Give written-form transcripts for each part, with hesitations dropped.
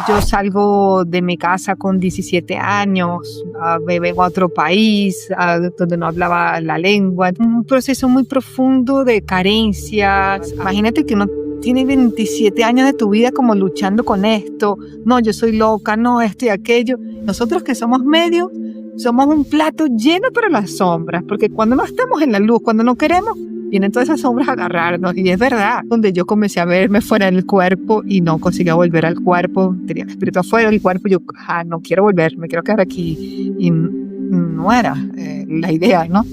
Yo salgo de mi casa con 17 años, me vengo a otro país donde no hablaba la lengua. Un proceso muy profundo de carencias. Imagínate que uno tiene 27 años de tu vida como luchando con esto. No, yo soy loca, no, esto y aquello. Nosotros que somos medios, somos un plato lleno para las sombras, porque cuando no estamos en la luz, cuando no queremos, vienen todas esas sombras a agarrarnos. Y es verdad, donde yo comencé a verme fuera del cuerpo y no conseguía volver al cuerpo, tenía el espíritu afuera del cuerpo, yo no quiero volver, me quiero quedar aquí. Y no era la idea, ¿no?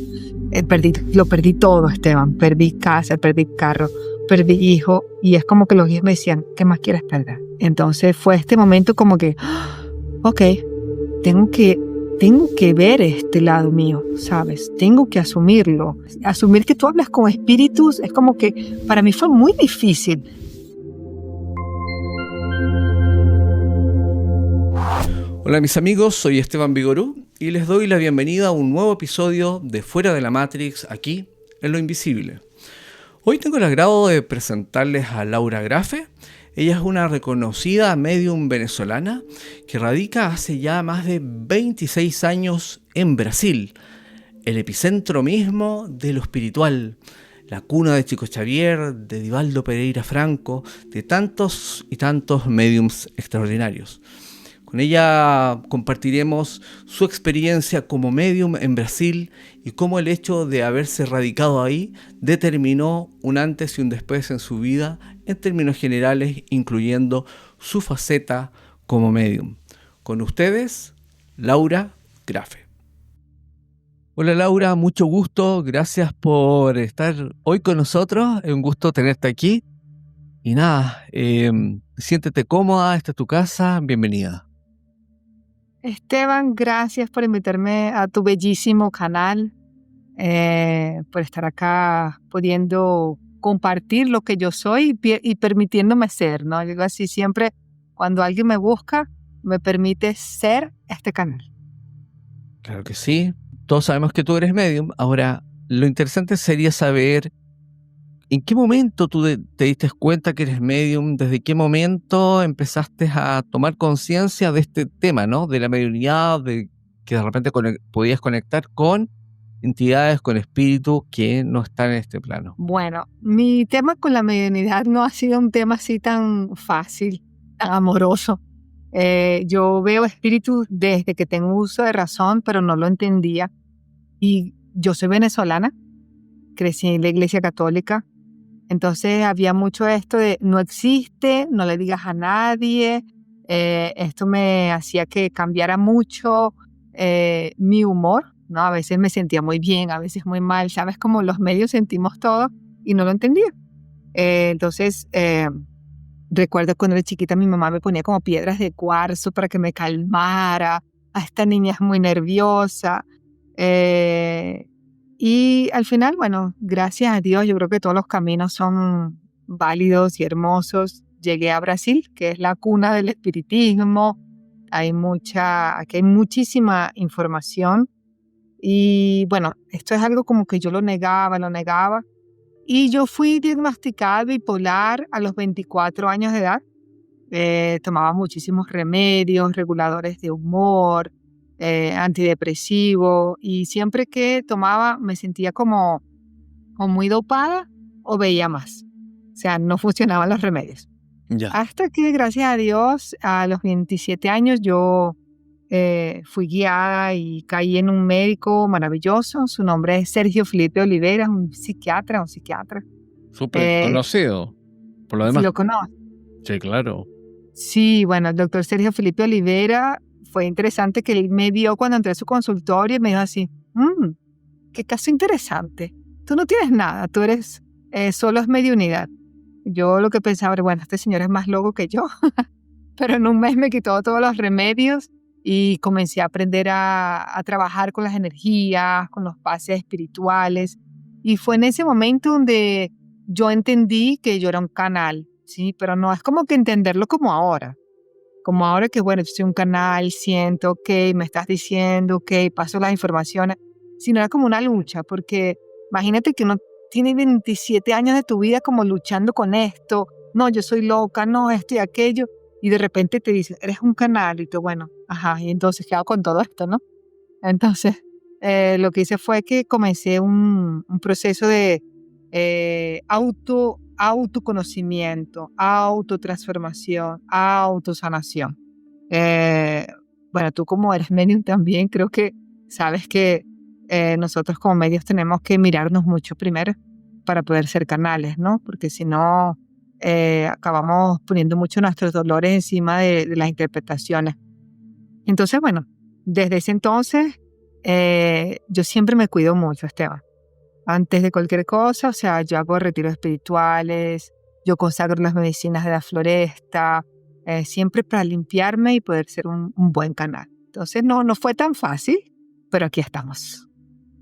Lo perdí todo, Esteban. Perdí casa, perdí carro, perdí hijo. Y es como que los guías me decían, ¿qué más quieres perder? Entonces fue este momento como que, ok, tengo que ver este lado mío, ¿sabes? Tengo que asumirlo. Asumir que tú hablas con espíritus es como que para mí fue muy difícil. Hola mis amigos, soy Esteban Vigorú y les doy la bienvenida a un nuevo episodio de Fuera de la Matrix, aquí en Lo Invisible. Hoy tengo el agrado de presentarles a Laura Grafe. Ella es una reconocida medium venezolana que radica hace ya más de 26 años en Brasil, el epicentro mismo de lo espiritual, la cuna de Chico Xavier, de Divaldo Pereira Franco, de tantos y tantos mediums extraordinarios. Con ella compartiremos su experiencia como medium en Brasil y cómo el hecho de haberse radicado ahí determinó un antes y un después en su vida en términos generales, incluyendo su faceta como medium. Con ustedes, Laura Grafe. Hola Laura, mucho gusto, gracias por estar hoy con nosotros, es un gusto tenerte aquí. Y nada, siéntete cómoda, esta es tu casa, bienvenida. Esteban, gracias por invitarme a tu bellísimo canal, por estar acá pudiendo compartir lo que yo soy y permitiéndome ser, ¿no? Yo digo así, siempre cuando alguien me busca, me permite ser este canal. Claro que sí, todos sabemos que tú eres medium. Ahora, lo interesante sería saber en qué momento tú te diste cuenta que eres medium, desde qué momento empezaste a tomar conciencia de este tema, ¿no? De la mediunidad, de que de repente podías conectar con entidades, con espíritus que no están en este plano. Bueno, mi tema con la mediunidad no ha sido un tema así tan fácil, tan amoroso. Yo veo espíritus desde que tengo uso de razón, pero no lo entendía. Y yo soy venezolana, crecí en la iglesia católica, entonces había mucho esto de no existe, no le digas a nadie. Esto me hacía que cambiara mucho mi humor, ¿no? A veces me sentía muy bien, a veces muy mal, ¿sabes? Como los medios sentimos todo y no lo entendía. Entonces, recuerdo cuando era chiquita mi mamá me ponía como piedras de cuarzo para que me calmara. Esta niña es muy nerviosa. Y al final, bueno, gracias a Dios, yo creo que todos los caminos son válidos y hermosos. Llegué a Brasil, que es la cuna del espiritismo. Aquí hay muchísima información. Y bueno, esto es algo como que yo lo negaba. Y yo fui diagnosticada bipolar a los 24 años de edad. Tomaba muchísimos remedios, reguladores de humor, antidepresivo, y siempre que tomaba me sentía como o muy dopada o veía más. O sea, no funcionaban los remedios. Ya. Hasta que, gracias a Dios, a los 27 años yo fui guiada y caí en un médico maravilloso. Su nombre es Sergio Felipe Oliveira, un psiquiatra. Súper conocido, por lo Si demás. lo conoces. Sí, claro. Sí, bueno, el doctor Sergio Felipe Oliveira, fue interesante que él me vio cuando entré a su consultorio y me dijo así, qué caso interesante. Tú no tienes nada, tú eres, solo es mediunidad. Yo lo que pensaba era, bueno, este señor es más loco que yo. Pero en un mes me quitó todos los remedios y comencé a aprender a trabajar con las energías, con los pases espirituales. Y fue en ese momento donde yo entendí que yo era un canal, ¿sí? Pero no es como que entenderlo como ahora. Como ahora que, bueno, yo soy un canal, siento, ok, me estás diciendo, ok, paso las informaciones. Sino era como una lucha, porque imagínate que uno tiene 27 años de tu vida como luchando con esto. No, yo soy loca, no, esto y aquello. y de repente te dicen, eres un canal, y tú, bueno, ajá, y entonces, ¿qué hago con todo esto, no? Entonces, lo que hice fue que comencé un proceso de autoconocimiento, autotransformación, autosanación. Eh, bueno, tú como eres medium también, creo que sabes que nosotros como medios tenemos que mirarnos mucho primero para poder ser canales, ¿no? Porque si no, acabamos poniendo mucho nuestros dolores encima de las interpretaciones. Entonces, bueno, desde ese entonces, yo siempre me cuido mucho, Esteban. Antes de cualquier cosa, o sea, yo hago retiros espirituales, yo consagro las medicinas de la floresta, siempre para limpiarme y poder ser un buen canal. Entonces, no fue tan fácil, pero aquí estamos.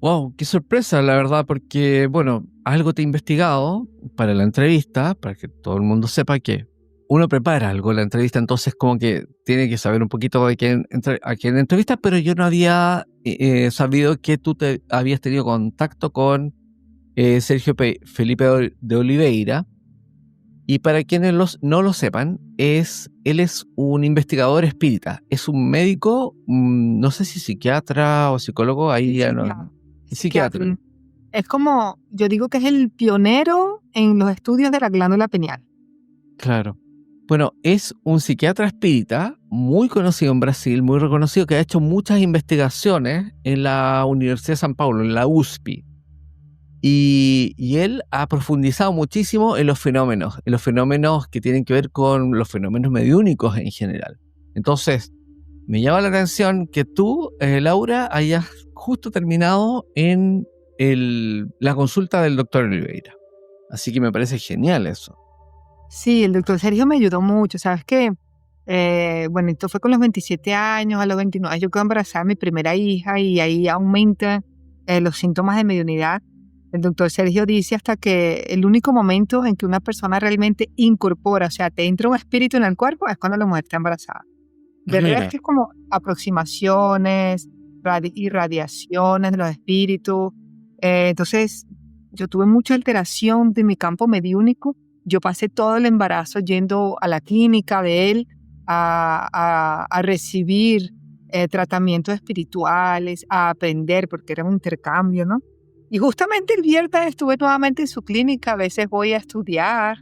Wow, qué sorpresa, la verdad, porque, bueno, algo te he investigado para la entrevista, para que todo el mundo sepa que uno prepara algo en la entrevista, entonces como que tiene que saber un poquito de a quién entrevista, pero yo no había sabido que tú habías tenido contacto con Sergio Felipe de Oliveira. Y para quienes no lo sepan, él es un investigador espírita, es un médico, no sé si psiquiatra o psicólogo, ahí ya no. Psiquiatra. Es como, yo digo que es el pionero en los estudios de la glándula pineal. Claro. Bueno, es un psiquiatra espírita muy conocido en Brasil, muy reconocido, que ha hecho muchas investigaciones en la Universidad de San Paulo, en la USP. Y él ha profundizado muchísimo en los fenómenos que tienen que ver con los fenómenos mediúnicos en general. Entonces, me llama la atención que tú, Laura, hayas justo terminado en la consulta del doctor Oliveira. Así que me parece genial eso. Sí, el doctor Sergio me ayudó mucho. ¿Sabes qué? Bueno, esto fue con los 27 años, a los 29 yo quedé embarazada de mi primera hija y ahí aumentan los síntomas de mediunidad. El doctor Sergio dice hasta que el único momento en que una persona realmente incorpora, o sea, te entra un espíritu en el cuerpo, es cuando la mujer está embarazada. De resto es como aproximaciones, irradiaciones de los espíritus. Entonces, yo tuve mucha alteración de mi campo mediúnico. Yo pasé todo el embarazo yendo a la clínica de él a recibir tratamientos espirituales, a aprender, porque era un intercambio, ¿no? Y justamente el viernes estuve nuevamente en su clínica. A veces voy a estudiar,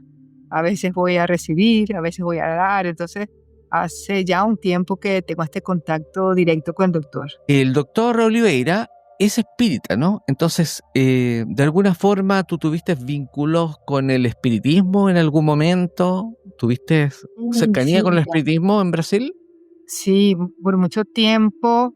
a veces voy a recibir, a veces voy a dar. Entonces, hace ya un tiempo que tengo este contacto directo con el doctor. El doctor Oliveira es espírita, ¿no? Entonces, de alguna forma, ¿tú tuviste vínculos con el espiritismo en algún momento? ¿Tuviste cercanía con el espiritismo en Brasil? Sí, por mucho tiempo.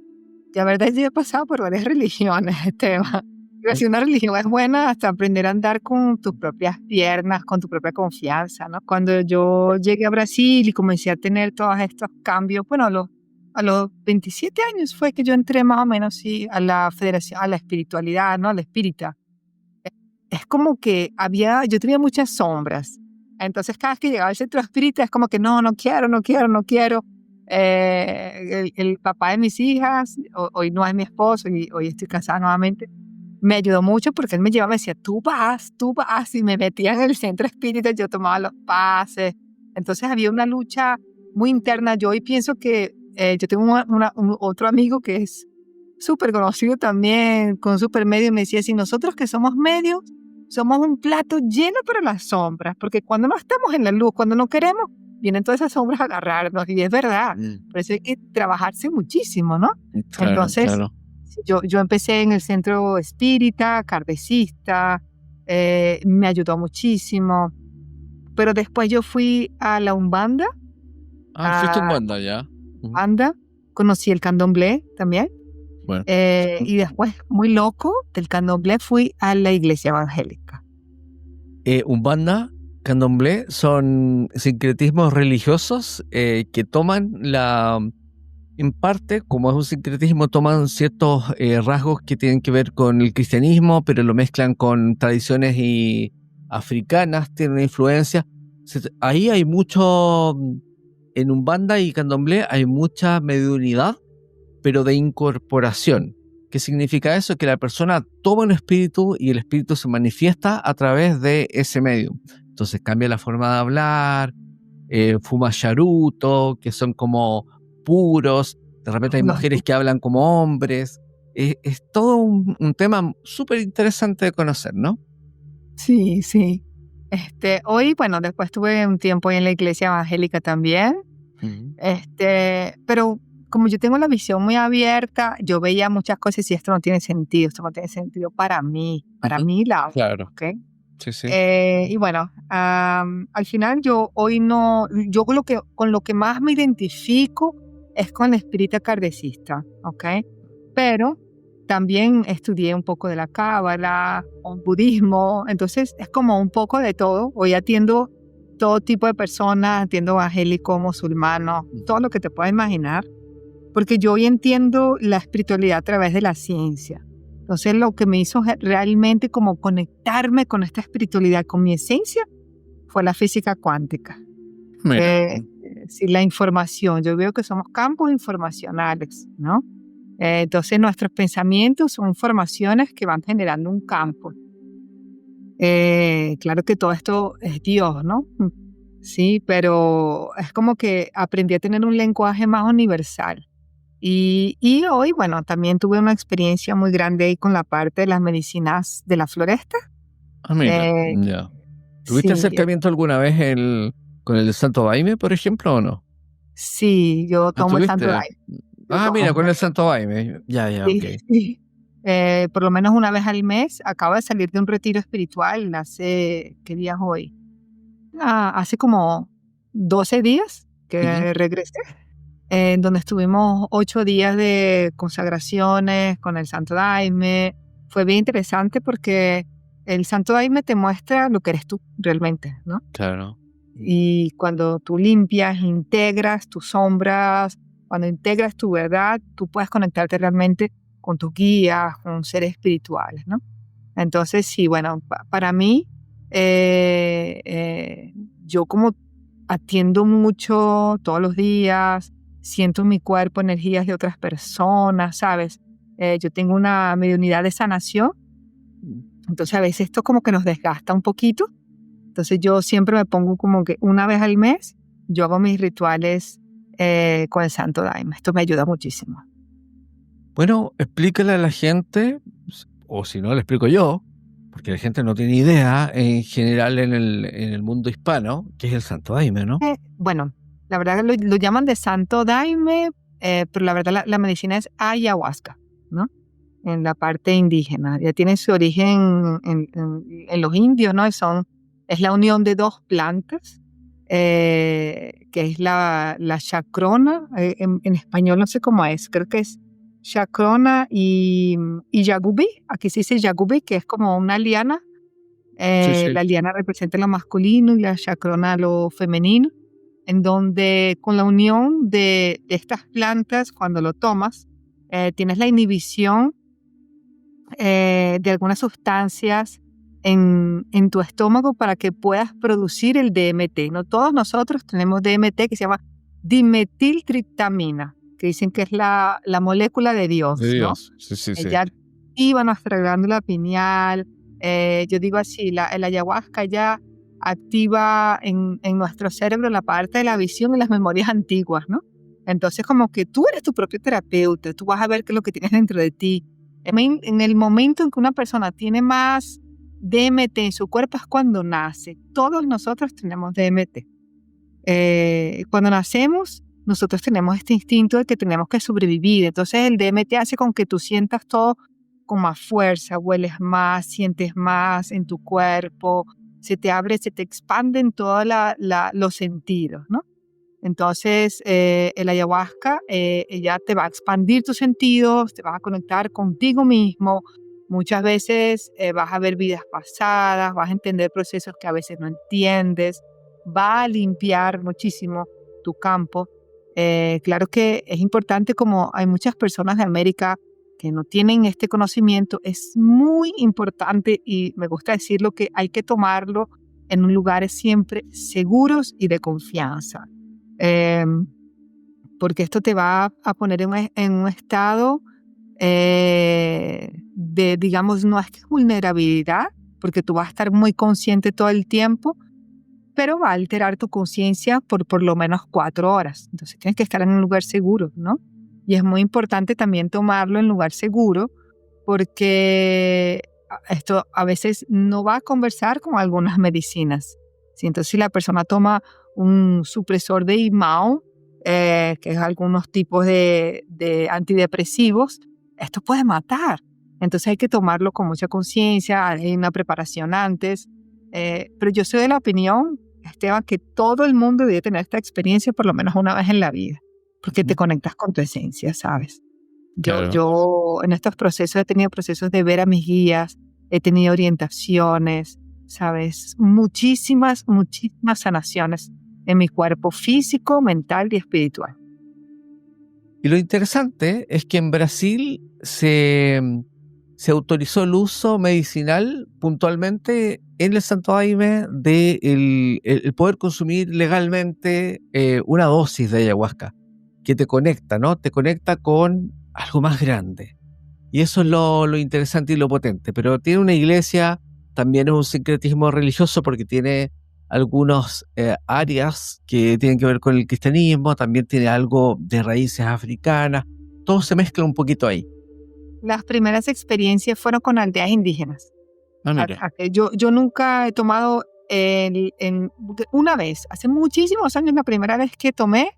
La verdad es que he pasado por varias religiones, Esteban. Si una religión es buena, hasta aprender a andar con tus propias piernas, con tu propia confianza, ¿no? Cuando yo llegué a Brasil y comencé a tener todos estos cambios, bueno, a los 27 años fue que yo entré más o menos sí, a la federación, a la espiritualidad, ¿no? A la espírita. Es como que yo tenía muchas sombras. Entonces cada vez que llegaba al centro espírita es como que no quiero. El papá de mis hijas, hoy no es mi esposo y hoy estoy casada nuevamente, me ayudó mucho porque él me llevaba y me decía, tú vas, y me metía en el centro espírita, yo tomaba los pases. Entonces había una lucha muy interna. Yo hoy pienso que yo tengo otro amigo que es súper conocido también, con súper medio, y me decía, si nosotros que somos medios, somos un plato lleno para las sombras, porque cuando no estamos en la luz, cuando no queremos, vienen todas esas sombras a agarrarnos, y es verdad. Por eso hay que trabajarse muchísimo, ¿no? Claro, entonces, claro. Yo empecé en el centro espírita, kardecista, me ayudó muchísimo, pero después yo fui a la Umbanda. Fuiste a Umbanda ya. Umbanda, conocí el candomblé también. Bueno. Y después, muy loco, del candomblé fui a la iglesia evangélica. Umbanda, candomblé son sincretismos religiosos que toman en parte, como es un sincretismo, toman ciertos rasgos que tienen que ver con el cristianismo, pero lo mezclan con tradiciones africanas, tienen una influencia. Ahí hay mucho, en Umbanda y candomblé hay mucha mediunidad, pero de incorporación. ¿Qué significa eso? Que la persona toma un espíritu y el espíritu se manifiesta a través de ese medio. Entonces cambia la forma de hablar, fuma charuto, que son como puros, de repente hay mujeres que hablan como hombres. Es todo un tema súper interesante de conocer, ¿no? Sí, sí. Hoy, bueno, después tuve un tiempo en la iglesia evangélica también, Ujú. pero como yo tengo la visión muy abierta, yo veía muchas cosas y esto no tiene sentido para Ujú. mí la, Claro, ¿ok? sí, sí. Y bueno, al final yo hoy no, yo con lo que más me identifico es con el espíritu kardecista, ¿ok? Pero también estudié un poco de la cábala, un budismo, entonces es como un poco de todo. Hoy atiendo todo tipo de personas, atiendo evangélico, musulmano, todo lo que te puedas imaginar, porque yo hoy entiendo la espiritualidad a través de la ciencia. Entonces lo que me hizo realmente como conectarme con esta espiritualidad, con mi esencia, fue la física cuántica. Mira. Sí, la información. Yo veo que somos campos informacionales, ¿no? Entonces nuestros pensamientos son informaciones que van generando un campo. Claro que todo esto es Dios, ¿no? Sí, pero es como que aprendí a tener un lenguaje más universal. Y hoy, bueno, también tuve una experiencia muy grande ahí con la parte de las medicinas de la floresta. Ah, mira, Eh, ya. ¿Tuviste sí, acercamiento alguna vez con el de Santo Daime, por ejemplo, o no? sí, yo Ah, tomo el Santo ¿tuviste? Daime. Yo Ah, mira, con tomo. el Santo Daime. Ya, ya, Sí, ok. sí. Por lo menos una vez al mes. Acabo de salir de un retiro espiritual hace, ¿qué día es hoy? Hace como 12 días Ujú. que regresé, en donde estuvimos 8 días de consagraciones con el Santo Daime. Fue bien interesante porque el Santo Daime te muestra lo que eres tú realmente, ¿no? Claro. Y cuando tú limpias, integras tus sombras, cuando integras tu verdad, tú puedes conectarte realmente con tus guías, con seres espirituales, ¿no? Entonces, sí, bueno, para mí, yo como atiendo mucho todos los días, siento en mi cuerpo energías de otras personas, ¿sabes? Yo tengo una mediunidad de sanación, entonces a veces esto como que nos desgasta un poquito. Entonces yo siempre me pongo como que una vez al mes, yo hago mis rituales con el Santo Daime. Esto me ayuda muchísimo. Bueno, explícale a la gente, o si no, le explico yo, porque la gente no tiene idea en general en el mundo hispano, qué es el Santo Daime, ¿no? Bueno, la verdad lo llaman de Santo Daime, pero la verdad la medicina es ayahuasca, ¿no? En la parte indígena. Ya tiene su origen en los indios, ¿no? Es la unión de dos plantas, que es la chacrona, en español no sé cómo es, creo que es chacrona y yagubi. Aquí se dice yagubi, que es como una liana. Sí, sí. La liana representa lo masculino y la chacrona lo femenino, en donde con la unión de estas plantas, cuando lo tomas, tienes la inhibición de algunas sustancias en tu estómago para que puedas producir el DMT. No todos nosotros tenemos DMT, que se llama dimetiltriptamina, que dicen que es la molécula de De Dios, ¿no? Dios. Sí, sí, sí. Ella activa nuestra glándula pineal. Yo digo así, el ayahuasca ya activa en nuestro cerebro la parte de la visión y las memorias antiguas, ¿no? Entonces, como que tú eres tu propio terapeuta, tú vas a ver qué es lo que tienes dentro de ti. En el momento en que una persona tiene más DMT en su cuerpo es cuando nace. Todos nosotros tenemos DMT. Cuando nacemos, nosotros tenemos este instinto de que tenemos que sobrevivir. Entonces el DMT hace con que tú sientas todo con más fuerza, hueles más, sientes más en tu cuerpo, se te abre, se te expanden todos los sentidos, ¿no? Entonces, el ayahuasca ya te va a expandir tus sentidos, te vas a conectar contigo mismo. Muchas veces vas a ver vidas pasadas, vas a entender procesos que a veces no entiendes, va a limpiar muchísimo tu campo. Claro que es importante, como hay muchas personas de América que no tienen este conocimiento, es muy importante y me gusta decirlo que hay que tomarlo en lugares siempre seguros y de confianza. Eh, Porque esto te va a poner en un estado de, digamos, no es que vulnerabilidad, porque tú vas a estar muy consciente todo el tiempo, pero va a alterar tu conciencia por lo menos 4 horas. Entonces tienes que estar en un lugar seguro, ¿no? Y es muy importante también tomarlo en lugar seguro porque esto a veces no va a conversar con algunas medicinas. ¿Sí? Entonces, si la persona toma un supresor de IMAO, que es algunos tipos de antidepresivos, esto puede matar. Entonces hay que tomarlo con mucha conciencia, hay una preparación antes. Pero yo soy de la opinión, Esteban, que todo el mundo debe tener esta experiencia por lo menos una vez en la vida, porque te conectas con tu esencia, ¿sabes? Claro. Yo en estos procesos he tenido procesos de ver a mis guías, he tenido orientaciones, ¿sabes? Muchísimas sanaciones en mi cuerpo físico, mental y espiritual. Y lo interesante es que en Brasil se autorizó el uso medicinal puntualmente en el Santo Daime de el poder consumir legalmente una dosis de ayahuasca que te conecta, ¿no? Te conecta con algo más grande. Y eso es lo interesante y lo potente. Pero tiene una iglesia, también es un sincretismo religioso porque tiene algunas áreas que tienen que ver con el cristianismo, también tiene algo de raíces africanas, todo se mezcla un poquito ahí. Las primeras experiencias fueron con aldeas indígenas. Mira. Yo nunca he tomado una vez, hace muchísimos años, la primera vez que tomé,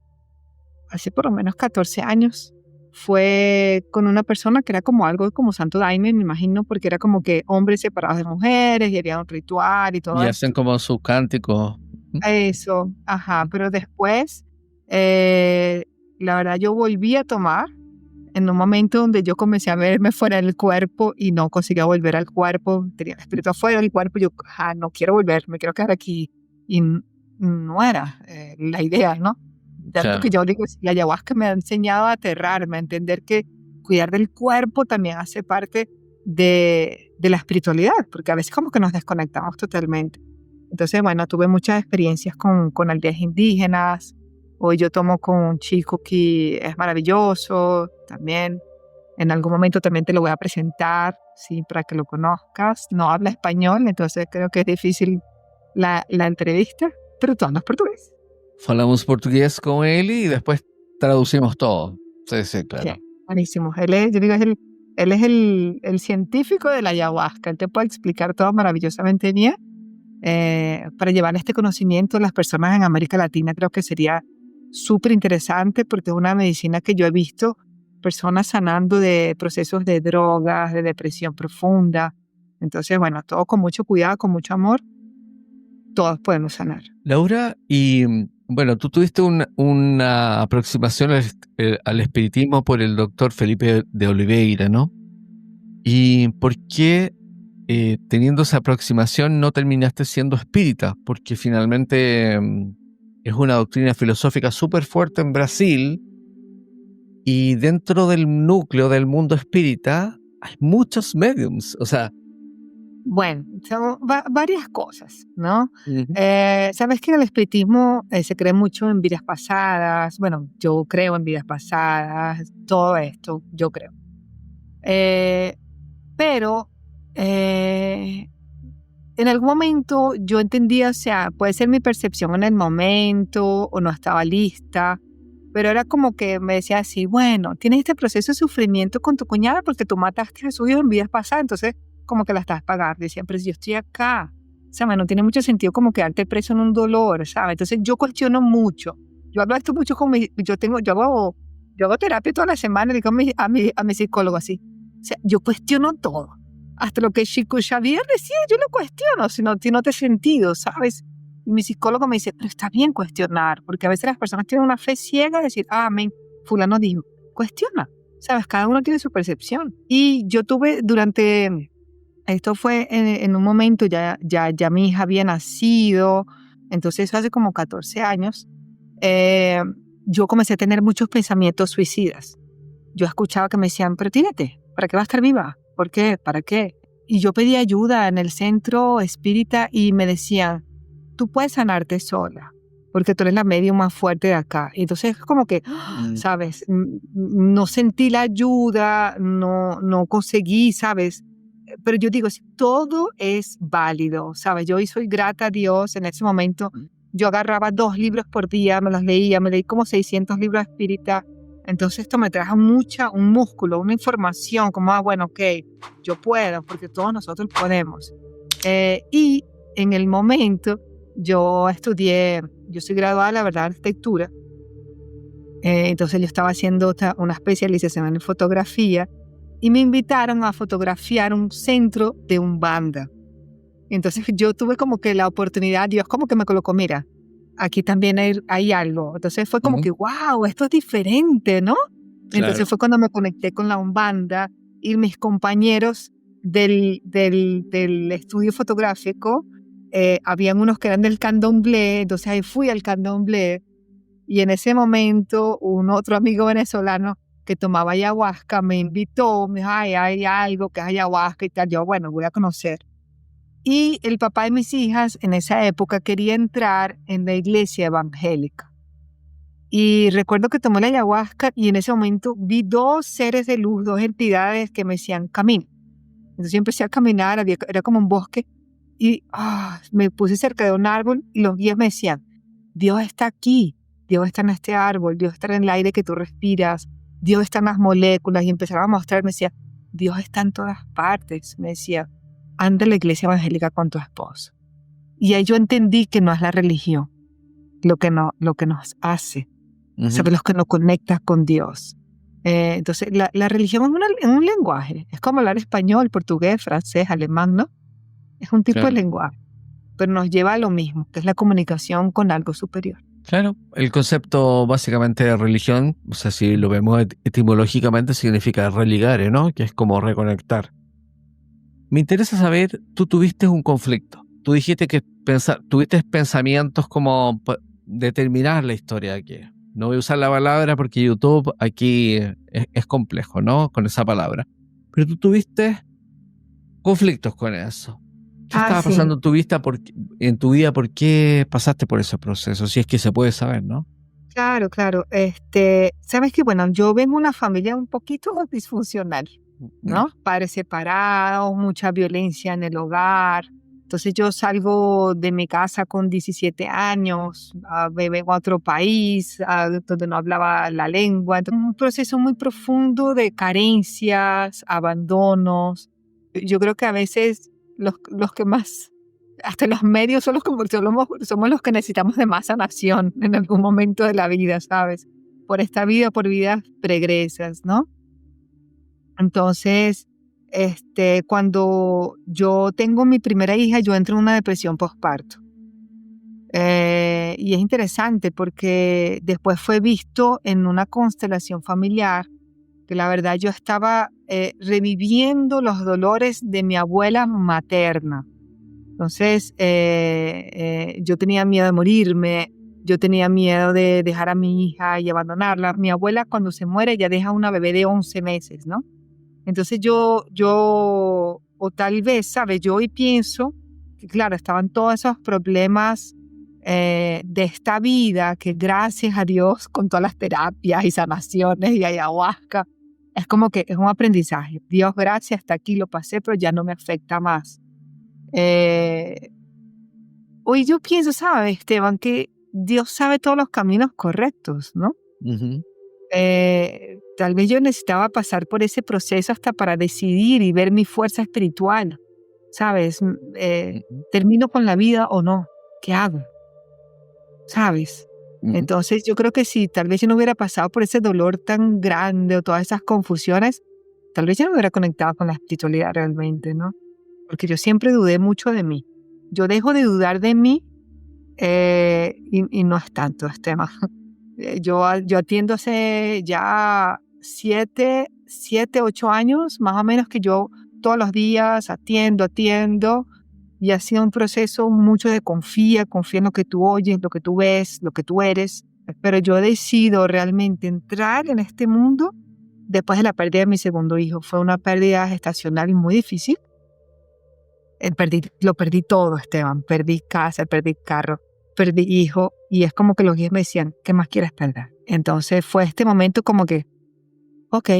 hace por lo menos 14 años, fue con una persona que era como algo como Santo Daime, me imagino, porque era como que hombres separados de mujeres y había un ritual y todo Y eso. hacen como sus cánticos. Eso, ajá, pero después, la verdad, yo volví a tomar en un momento donde yo comencé a verme fuera del cuerpo y no conseguía volver al cuerpo, tenía el espíritu afuera del cuerpo, yo no quiero volver, me quiero quedar aquí. Y no era la idea, ¿no? Tanto Claro. que yo digo, la ayahuasca me ha enseñado a aterrarme, a entender que cuidar del cuerpo también hace parte de la espiritualidad, porque a veces como que nos desconectamos totalmente. Entonces, bueno, tuve muchas experiencias con aldeas indígenas. Hoy yo tomo con un chico que es maravilloso también. En algún momento también te lo voy a presentar, sí, para que lo conozcas. No habla español, entonces creo que es difícil la entrevista, pero tú hablas portugués. Falamos portugués con él y después traducimos todo. Sí, claro. Sí, buenísimo. Yo digo, él es el científico de la ayahuasca. Él te puede explicar todo maravillosamente bien. Para llevar este conocimiento a las personas en América Latina creo que sería súper interesante porque es una medicina que yo he visto personas sanando de procesos de drogas, de depresión profunda. Entonces, bueno, todo con mucho cuidado, con mucho amor, todos podemos sanar. Laura, y bueno, tú tuviste una aproximación al espiritismo por el doctor Felipe de Oliveira, ¿no? ¿Y por qué teniendo esa aproximación no terminaste siendo espírita? Porque finalmente es una doctrina filosófica súper fuerte en Brasil y dentro del núcleo del mundo espírita hay muchos mediums, o sea... Bueno, son varias cosas, ¿no? Uh-huh. Sabes que en el espiritismo se cree mucho en vidas pasadas. Bueno, yo creo en vidas pasadas, todo esto, yo creo. Pero en algún momento yo entendía, o sea, puede ser mi percepción en el momento o no estaba lista, pero era como que me decía así, bueno, tienes este proceso de sufrimiento con tu cuñada porque tú mataste a su hijo en vidas pasadas, entonces como que la estás pagando. Decía, pero si yo estoy acá, o sea, no tiene mucho sentido como quedarte preso en un dolor, ¿sabes? Entonces yo cuestiono mucho. Yo hablo esto mucho con yo hago terapia toda la semana, le digo a mi psicólogo así. O sea, yo cuestiono todo. Hasta lo que Chico Xavier decía, yo lo cuestiono, si no tiene sentido, ¿sabes? Y mi psicólogo me dice, pero está bien cuestionar, porque a veces las personas tienen una fe ciega de decir, amén, fulano dijo, cuestiona, ¿sabes? Cada uno tiene su percepción. Y yo tuve esto fue en un momento, ya mi hija había nacido, entonces eso hace como 14 años, yo comencé a tener muchos pensamientos suicidas. Yo escuchaba que me decían, pero tírate, ¿para qué va a estar viva? ¿Por qué? ¿Para qué? Y yo pedí ayuda en el centro espírita y me decían, tú puedes sanarte sola, porque tú eres la medium más fuerte de acá. Y entonces como que, ¿sabes? No sentí la ayuda, no conseguí, ¿sabes? Pero yo digo, todo es válido, ¿sabes? Yo hoy soy grata a Dios en ese momento. yo agarraba 2 libros por día, me los leía, me leí como 600 libros espíritas. Entonces esto me trajo un músculo, una información, como, bueno, ok, yo puedo, porque todos nosotros podemos. Y en el momento yo soy graduada, la verdad, de arquitectura. Entonces yo estaba haciendo una especialización en fotografía y me invitaron a fotografiar un centro de Umbanda. Entonces yo tuve como que la oportunidad, Dios como que me colocó, mira, aquí también hay algo. Entonces fue como que, wow, esto es diferente, ¿no? Claro. Entonces fue cuando me conecté con la Umbanda y mis compañeros del estudio fotográfico, habían unos que eran del candomblé, entonces ahí fui al candomblé y en ese momento un otro amigo venezolano que tomaba ayahuasca me invitó, me dijo, ay, hay algo que es ayahuasca y tal, yo, bueno, voy a conocer. Y el papá de mis hijas en esa época quería entrar en la iglesia evangélica. Y recuerdo que tomé la ayahuasca y en ese momento vi 2 seres de luz, 2 entidades que me decían, camina. Entonces yo empecé a caminar, era como un bosque, y me puse cerca de un árbol y los guías me decían, Dios está aquí, Dios está en este árbol, Dios está en el aire que tú respiras, Dios está en las moléculas, y empezaron a mostrarme, me decía, Dios está en todas partes, me decía, anda a la iglesia evangélica con tu esposo. Y ahí yo entendí que no es la religión lo que nos hace, ¿sabes? Lo que nos conecta con Dios. Entonces, la religión es un lenguaje. Es como hablar español, portugués, francés, alemán, ¿no? Es un tipo de lenguaje. Pero nos lleva a lo mismo, que es la comunicación con algo superior. Claro, el concepto básicamente de religión, o sea, si lo vemos etimológicamente, significa religare, ¿no? Que es como reconectar. Me interesa saber, tú tuviste un conflicto. Tú dijiste que tuviste pensamientos como determinar la historia aquí. No voy a usar la palabra porque YouTube aquí es complejo, ¿no? Con esa palabra. Pero tú tuviste conflictos con eso. ¿Qué estaba pasando en tu vida? ¿Por qué pasaste por ese proceso? Si es que se puede saber, ¿no? Claro. Sabes que, bueno, yo vengo de una familia un poquito disfuncional, ¿no? Padres separados, mucha violencia en el hogar. Entonces yo salgo de mi casa con 17 años, me vengo a otro país donde no hablaba la lengua. Entonces, un proceso muy profundo de carencias, abandonos. Yo creo que a veces los que más, hasta los medios somos los que necesitamos de más sanación en algún momento de la vida, ¿sabes? Por esta vida, por vidas pregresas, ¿no? Entonces, cuando yo tengo mi primera hija, yo entro en una depresión postparto. Y es interesante porque después fue visto en una constelación familiar que la verdad yo estaba reviviendo los dolores de mi abuela materna. Entonces, yo tenía miedo de morirme, yo tenía miedo de dejar a mi hija y abandonarla. Mi abuela cuando se muere ya deja una bebé de 11 meses, ¿no? Entonces o tal vez, ¿sabes? Yo hoy pienso que, claro, estaban todos esos problemas de esta vida que gracias a Dios con todas las terapias y sanaciones y ayahuasca, es como que es un aprendizaje. Dios, gracias, hasta aquí lo pasé, pero ya no me afecta más. Hoy yo pienso, ¿sabes, Esteban? Que Dios sabe todos los caminos correctos, ¿no? Tal vez yo necesitaba pasar por ese proceso hasta para decidir y ver mi fuerza espiritual, ¿sabes? ¿Termino con la vida o no? ¿Qué hago? ¿Sabes? Entonces yo creo que si tal vez yo no hubiera pasado por ese dolor tan grande o todas esas confusiones, tal vez yo no hubiera conectado con la espiritualidad realmente, ¿no? Porque yo siempre dudé mucho de mí. Yo dejo de dudar de mí y no es tanto este tema. Yo atiendo hace ya 7, 8 años, más o menos, que yo todos los días atiendo, y ha sido un proceso mucho de confía en lo que tú oyes, lo que tú ves, lo que tú eres. Pero yo decido realmente entrar en este mundo después de la pérdida de mi segundo hijo. Fue una pérdida gestacional muy difícil. Lo perdí todo, Esteban. Perdí casa, perdí carro, perdí hijo, y es como que los guías me decían, ¿qué más quieres perder? Entonces fue este momento como que, ok,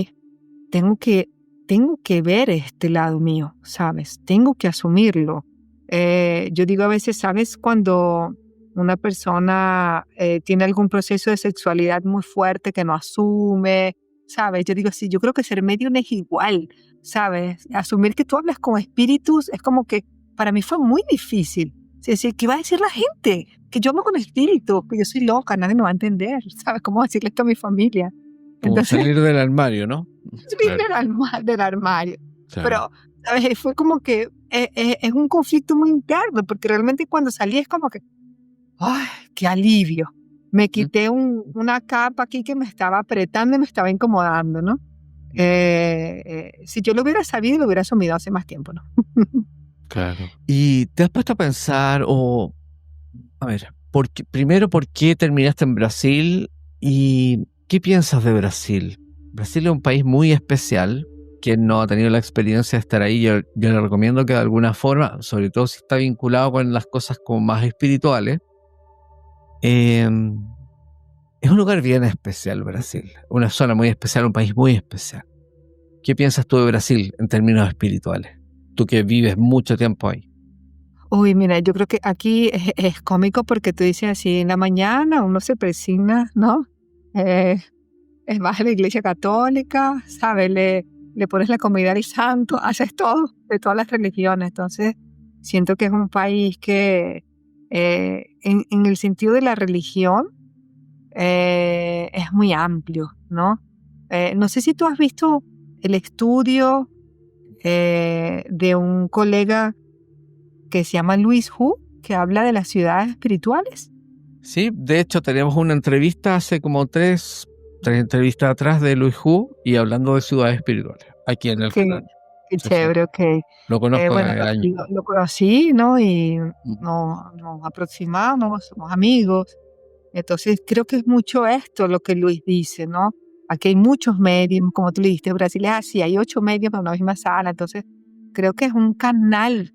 tengo que ver este lado mío, ¿sabes? Tengo que asumirlo. Yo digo a veces, ¿sabes? Cuando una persona tiene algún proceso de sexualidad muy fuerte que no asume, ¿sabes? Yo digo así, yo creo que ser medium es igual, ¿sabes? Asumir que tú hablas con espíritus es como que para mí fue muy difícil. Es decir, ¿qué va a decir la gente? Que yo hablo con espíritus, que yo soy loca, nadie me va a entender, ¿sabes? ¿Cómo decirle esto a mi familia? Como salir del armario, ¿no? Salir del armario. Claro. Pero, ¿sabes? Fue como que es un conflicto muy interno, porque realmente cuando salí es como que, ¡ay, qué alivio! Me quité una capa aquí que me estaba apretando y me estaba incomodando, ¿no? Si yo lo hubiera sabido, lo hubiera asumido hace más tiempo, ¿no? Claro. ¿Y te has puesto a pensar, a ver, primero, por qué terminaste en Brasil y qué piensas de Brasil? Brasil es un país muy especial. Quien no ha tenido la experiencia de estar ahí, yo le recomiendo que de alguna forma, sobre todo si está vinculado con las cosas como más espirituales, es un lugar bien especial Brasil, una zona muy especial, un país muy especial. ¿Qué piensas tú de Brasil en términos espirituales? Tú que vives mucho tiempo ahí. Uy, mira, yo creo que aquí es cómico porque tú dices así, en la mañana uno se presigna, ¿no? Vas a la iglesia católica, ¿sabes? Le pones la comida al santo, haces todo, de todas las religiones. Entonces, siento que es un país que, en el sentido de la religión, es muy amplio, ¿no? No sé si tú has visto el estudio de un colega que se llama Luis Hu, que habla de las ciudades espirituales. Sí, de hecho tenemos una entrevista hace como tres entrevistas atrás de Luis Hu y hablando de ciudades espirituales, aquí en el canal. Qué chévere, ok. Lo conozco Bueno, desde el año. lo conocí, ¿no? Y nos aproximamos, somos amigos. Entonces creo que es mucho esto lo que Luis dice, ¿no? Aquí hay muchos medios, como tú le dijiste, Brasil es así, hay 8 medios en una misma sala. Entonces creo que es un canal.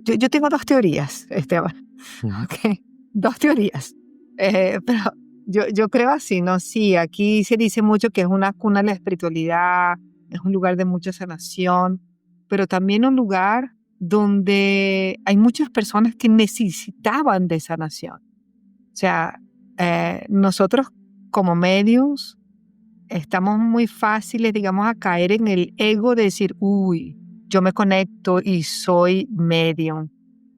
Yo tengo 2 teorías, Esteban. Okay. 2 teorías. Pero yo creo así, ¿no? Sí, aquí se dice mucho que es una cuna de la espiritualidad, es un lugar de mucha sanación, pero también un lugar donde hay muchas personas que necesitaban de sanación. O sea, nosotros como medios estamos muy fáciles, digamos, a caer en el ego de decir, uy, yo me conecto y soy medium.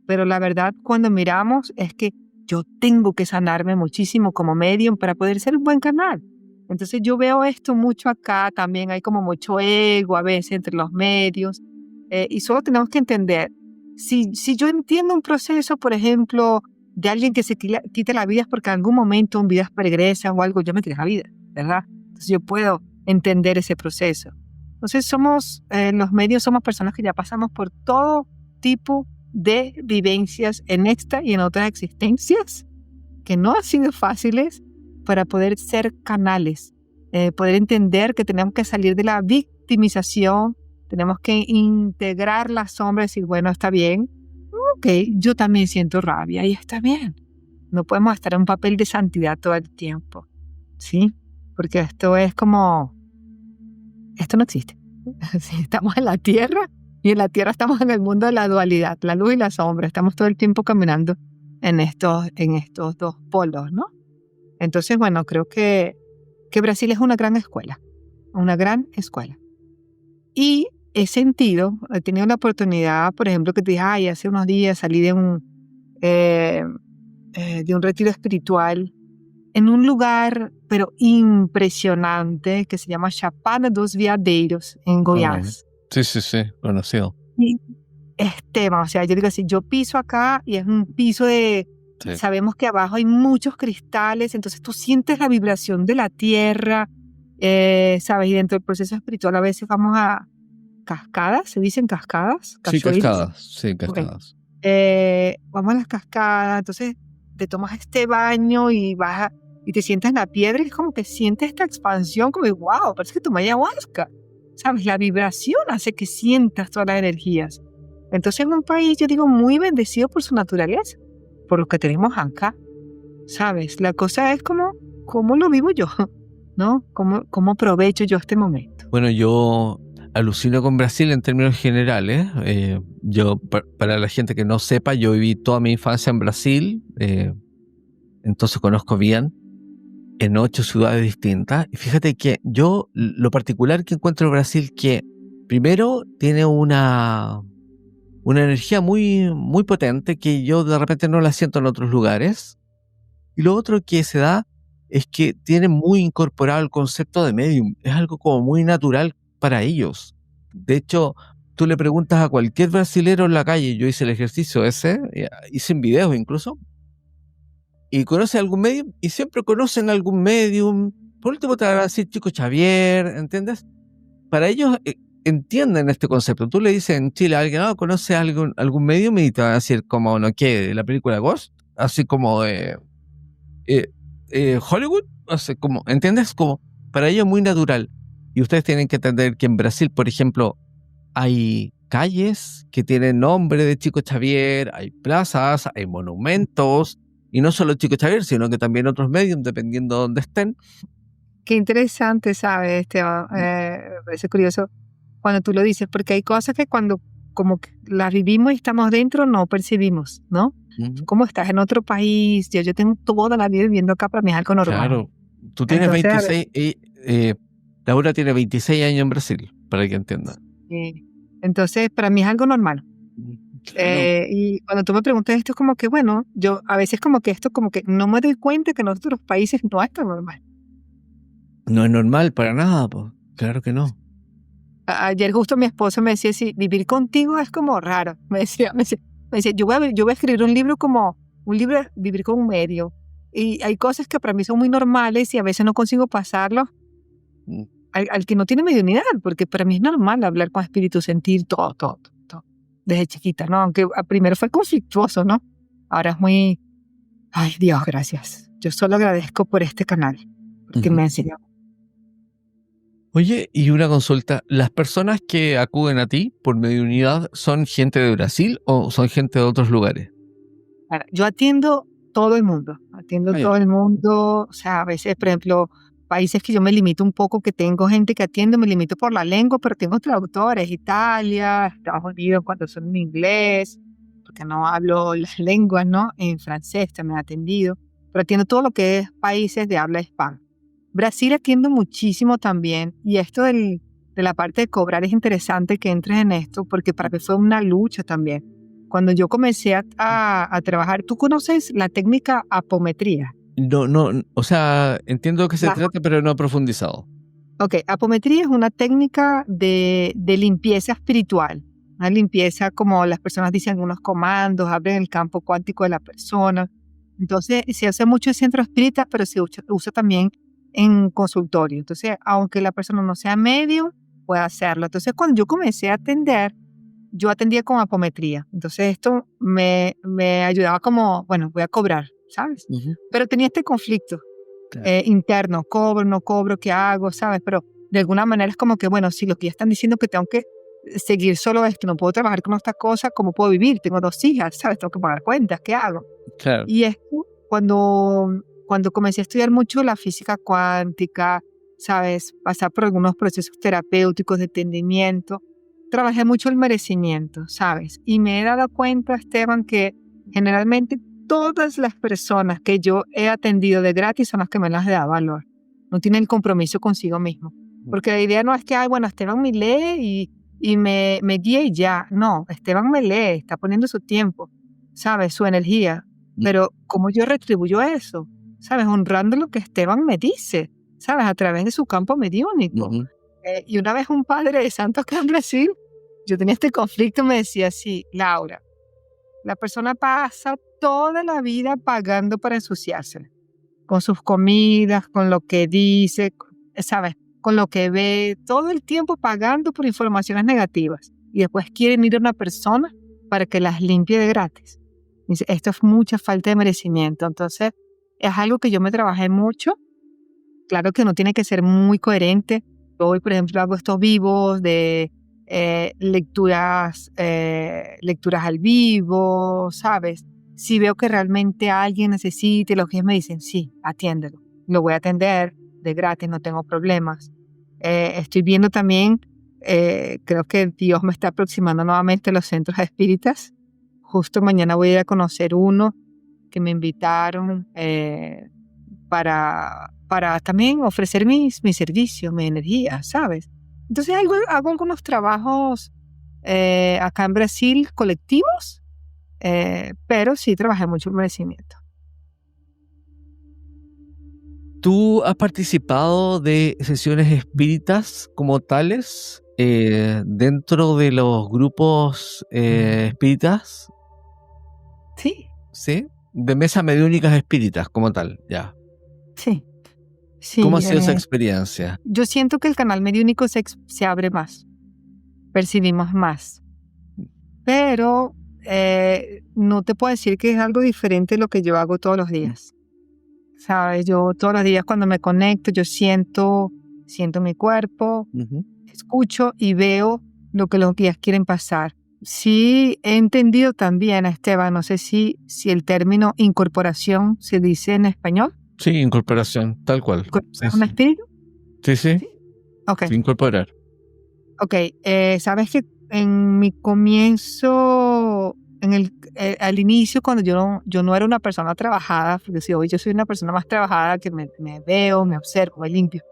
Pero la verdad, cuando miramos, es que yo tengo que sanarme muchísimo como medium para poder ser un buen canal. Entonces yo veo esto mucho acá, también hay como mucho ego a veces entre los medios, y solo tenemos que entender, si yo entiendo un proceso, por ejemplo, de alguien que se quita la vida es porque en algún momento en vidas pregresas o algo, yo me quité la vida, ¿verdad? Entonces yo puedo entender ese proceso. Entonces los medios somos personas que ya pasamos por todo tipo de vivencias en esta y en otras existencias que no han sido fáciles para poder ser canales, poder entender que tenemos que salir de la victimización, tenemos que integrar la sombra y decir, bueno, está bien, ok, yo también siento rabia y está bien. No podemos estar en un papel de santidad todo el tiempo, ¿sí? Porque esto no existe. Estamos en la tierra y en la tierra estamos en el mundo de la dualidad, la luz y la sombra. Estamos todo el tiempo caminando en estos 2 polos, ¿no? Entonces, bueno, creo que Brasil es una gran escuela. Y he tenido la oportunidad, por ejemplo, que te dije, hace unos días salí de un retiro espiritual en un lugar, pero impresionante, que se llama Chapada dos Veadeiros, en Goiás. Sí, conocido. Y Esteban, o sea, yo digo así, yo piso acá y es un piso de... Sí. Sabemos que abajo hay muchos cristales, entonces tú sientes la vibración de la tierra, ¿sabes? Y dentro del proceso espiritual a veces vamos a cascadas, ¿se dicen cascadas? Sí, cascadas. Okay. Vamos a las cascadas, entonces te tomas este baño y vas y te sientas en la piedra y es como que sientes esta expansión, como wow, parece que tomas ayahuasca, ¿sabes? La vibración hace que sientas todas las energías. Entonces es un país, yo digo, muy bendecido por su naturaleza, por lo que tenemos acá, ¿sabes? La cosa es cómo lo vivo yo, ¿no? ¿Cómo aprovecho yo este momento? Bueno, yo alucino con Brasil en términos generales. Yo, para la gente que no sepa, yo viví toda mi infancia en Brasil, entonces conozco bien en 8 ciudades distintas. Y fíjate que yo, lo particular que encuentro en Brasil, que primero tiene una energía muy, muy potente que yo de repente no la siento en otros lugares. Y lo otro que se da es que tiene muy incorporado el concepto de medium. Es algo como muy natural para ellos. De hecho, tú le preguntas a cualquier brasilero en la calle, yo hice el ejercicio ese, hice en videos incluso, y conoce algún medium, y siempre conocen algún medium. Por último te van a decir Chico Xavier, ¿entiendes? Para ellos entienden este concepto. Tú le dices en Chile a alguien, no, ¿conoce algún medium? Y te van a decir como, ¿no qué? ¿De la película Ghost? Así como Hollywood, o sea, como, ¿entiendes? Como para ellos es muy natural. Y ustedes tienen que entender que en Brasil, por ejemplo, hay calles que tienen nombre de Chico Xavier, hay plazas, hay monumentos, y no solo Chico Xavier, sino que también otros medios, dependiendo de dónde estén. Qué interesante, ¿sabes, Esteban? Me parece curioso cuando tú lo dices, porque hay cosas que cuando como que las vivimos y estamos dentro no percibimos, ¿no? Como estás en otro país, yo tengo toda la vida viviendo acá, para mí es algo normal. Claro, tú tienes Entonces, 26, Laura tiene 26 años en Brasil, para que entienda. entonces para mí es algo normal. Claro. Y cuando tú me preguntas esto, es como que, bueno, yo a veces como que esto, como que no me doy cuenta que en otros países no es tan normal. No es normal para nada, pues. Claro que no. Ayer justo mi esposo me decía, sí, vivir contigo es como raro. Me decía, yo voy a escribir un libro como, un libro de vivir con un medio. Y hay cosas que para mí son muy normales y a veces no consigo pasarlos al que no tiene mediunidad, porque para mí es normal hablar con espíritu, sentir todo, desde chiquita, ¿no? Aunque primero fue conflictuoso, ¿no? Ahora es muy, ay, Dios, gracias. Yo solo agradezco por este canal, porque me ha enseñado. Oye, y una consulta, ¿las personas que acuden a ti por mediunidad son gente de Brasil o son gente de otros lugares? Ahora, yo atiendo todo el mundo, o sea, a veces, por ejemplo, países que yo me limito un poco, que tengo gente que atiendo, me limito por la lengua, pero tengo traductores, Italia, Estados Unidos, cuando son en inglés, porque no hablo las lenguas, ¿no? En francés también he atendido, pero atiendo todo lo que es países de habla hispana. Brasil atiendo muchísimo también, y esto de la parte de cobrar es interesante que entres en esto, porque para mí fue una lucha también. Cuando yo comencé a trabajar, ¿tú conoces la técnica apometría? No, o sea, entiendo de qué se trata, pero no he profundizado. Ok, apometría es una técnica de limpieza espiritual, una limpieza como las personas dicen unos comandos, abren el campo cuántico de la persona. Entonces, se hace mucho en centro espírita, pero se usa también en consultorio. Entonces, aunque la persona no sea medio, puede hacerlo. Entonces, cuando yo comencé a atender, yo atendía con apometría. Entonces, esto me ayudaba como, bueno, voy a cobrar, ¿sabes? Pero tenía este conflicto interno, cobro, no cobro, ¿qué hago? ¿Sabes? Pero de alguna manera es como que, bueno, si lo que ya están diciendo que tengo que seguir solo esto, no puedo trabajar con esta cosa, ¿cómo puedo vivir? Tengo 2 hijas, ¿sabes? Tengo que pagar cuentas, ¿qué hago? Claro. Y esto, cuando comencé a estudiar mucho la física cuántica, ¿sabes? Pasar por algunos procesos terapéuticos de entendimiento, trabajé mucho el merecimiento, ¿sabes? Y me he dado cuenta, Esteban, que generalmente todas las personas que yo he atendido de gratis son las que me las da valor. No tienen el compromiso consigo mismo. Porque la idea no es que, ay, bueno, Esteban me lee y me guía y ya. No, Esteban me lee, está poniendo su tiempo, ¿sabes? Su energía. Pero ¿cómo yo retribuyo eso? ¿Sabes? Honrando lo que Esteban me dice, ¿sabes? A través de su campo mediúnico. Y una vez un padre de santo acá en Brasil, yo tenía este conflicto, me decía así, Laura, la persona pasa toda la vida pagando para ensuciarse, con sus comidas, con lo que dice, ¿sabes? Con lo que ve, todo el tiempo pagando por informaciones negativas. Y después quieren ir a una persona para que las limpie de gratis. Dice, esto es mucha falta de merecimiento. Entonces, es algo que yo me trabajé mucho. Claro que no tiene que ser muy coherente. Yo hoy, por ejemplo, hago estos vivos de lecturas al vivo, ¿sabes? Si veo que realmente alguien necesite, los que me dicen, sí, atiéndelo. Lo voy a atender de gratis, no tengo problemas. Estoy viendo también creo que Dios me está aproximando nuevamente a los centros espíritas. Justo mañana voy a ir a conocer uno que me invitaron para también ofrecer mi servicio, mi energía, ¿sabes? Entonces hago algunos trabajos acá en Brasil colectivos, pero sí trabajé mucho en merecimiento. ¿Tú has participado de sesiones espíritas como tales dentro de los grupos espíritas? Sí. ¿Sí? De mesas mediúnicas espíritas como tal, ya. Sí. Sí, ¿Cómo ha sido esa experiencia? Yo siento que el canal mediúnico se abre más, percibimos más, pero no te puedo decir que es algo diferente de lo que yo hago todos los días. ¿Sabes? Yo todos los días cuando me conecto, yo siento mi cuerpo, escucho y veo lo que los guías quieren pasar. Sí, he entendido también, Esteban, no sé si el término incorporación se dice en español. Sí, incorporación, tal cual. ¿Un espíritu? Sí. ¿Sí? Ok. Incorporar. Ok, sabes que en mi comienzo, al inicio, cuando yo no era una persona trabajada, porque si hoy yo soy una persona más trabajada, que me veo, me observo, me limpio.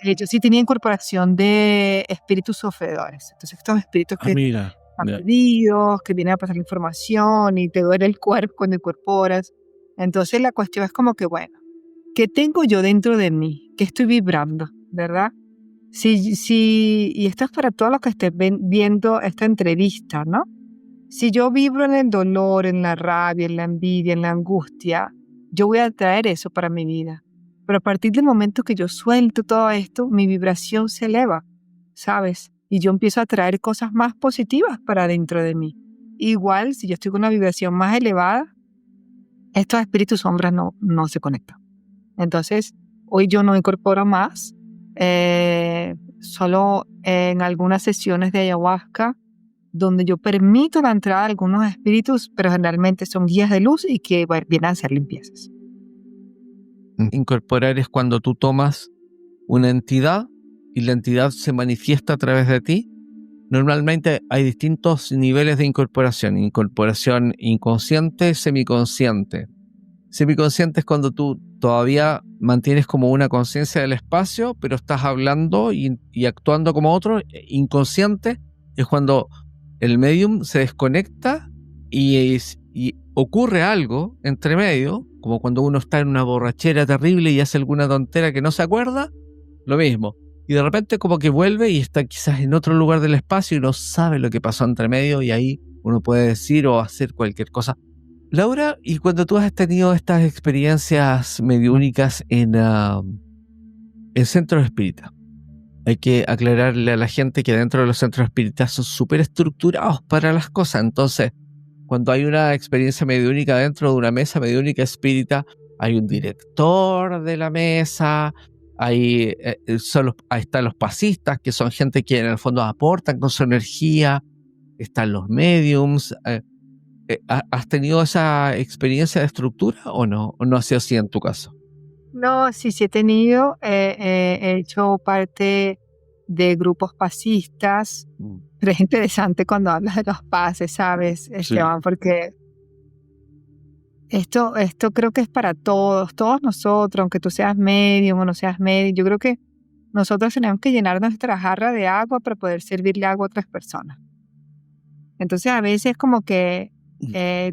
Yo sí tenía incorporación de espíritus sofredores. Entonces, estos espíritus que están perdidos, que vienen a pasar la información y te duele el cuerpo cuando incorporas. Entonces, la cuestión es como que, bueno, ¿qué tengo yo dentro de mí? ¿Qué estoy vibrando? ¿Verdad? Y esto es para todos los que estén viendo esta entrevista, ¿no? Si yo vibro en el dolor, en la rabia, en la envidia, en la angustia, yo voy a traer eso para mi vida. Pero a partir del momento que yo suelto todo esto, mi vibración se eleva, ¿sabes? Y yo empiezo a traer cosas más positivas para dentro de mí. Igual, si yo estoy con una vibración más elevada, estos espíritus sombras no se conectan. Entonces, hoy yo no incorporo más, solo en algunas sesiones de ayahuasca, donde yo permito la entrada de algunos espíritus, pero generalmente son guías de luz y que vienen a hacer limpiezas. Incorporar es cuando tú tomas una entidad y la entidad se manifiesta a través de ti. Normalmente hay distintos niveles de incorporación. Incorporación inconsciente, semiconsciente. Semiconsciente es cuando tú todavía mantienes como una conciencia del espacio, pero estás hablando y actuando como otro. Inconsciente es cuando el medium se desconecta y ocurre algo entre medio, como cuando uno está en una borrachera terrible y hace alguna tontera que no se acuerda, lo mismo. Y de repente como que vuelve y está quizás en otro lugar del espacio y no sabe lo que pasó entre medio, y ahí uno puede decir o hacer cualquier cosa. Laura, y cuando tú has tenido estas experiencias mediúnicas en centros espíritas, hay que aclararle a la gente que dentro de los centros espíritas son súper estructurados para las cosas. Entonces, cuando hay una experiencia mediúnica dentro de una mesa mediúnica espírita, hay un director de la mesa, ahí están los pasistas, que son gente que en el fondo aportan con su energía, están los mediums. ¿Has tenido esa experiencia de estructura o no? ¿O no ha sido así en tu caso? No, sí he tenido. He hecho parte de grupos pasistas. Pero es interesante cuando hablas de los pases, ¿sabes, Esteban? Sí. Porque esto creo que es para todos nosotros, aunque tú seas medium o no seas medium. Yo creo que nosotros tenemos que llenar nuestra jarra de agua para poder servirle agua a otras personas. Entonces, a veces como que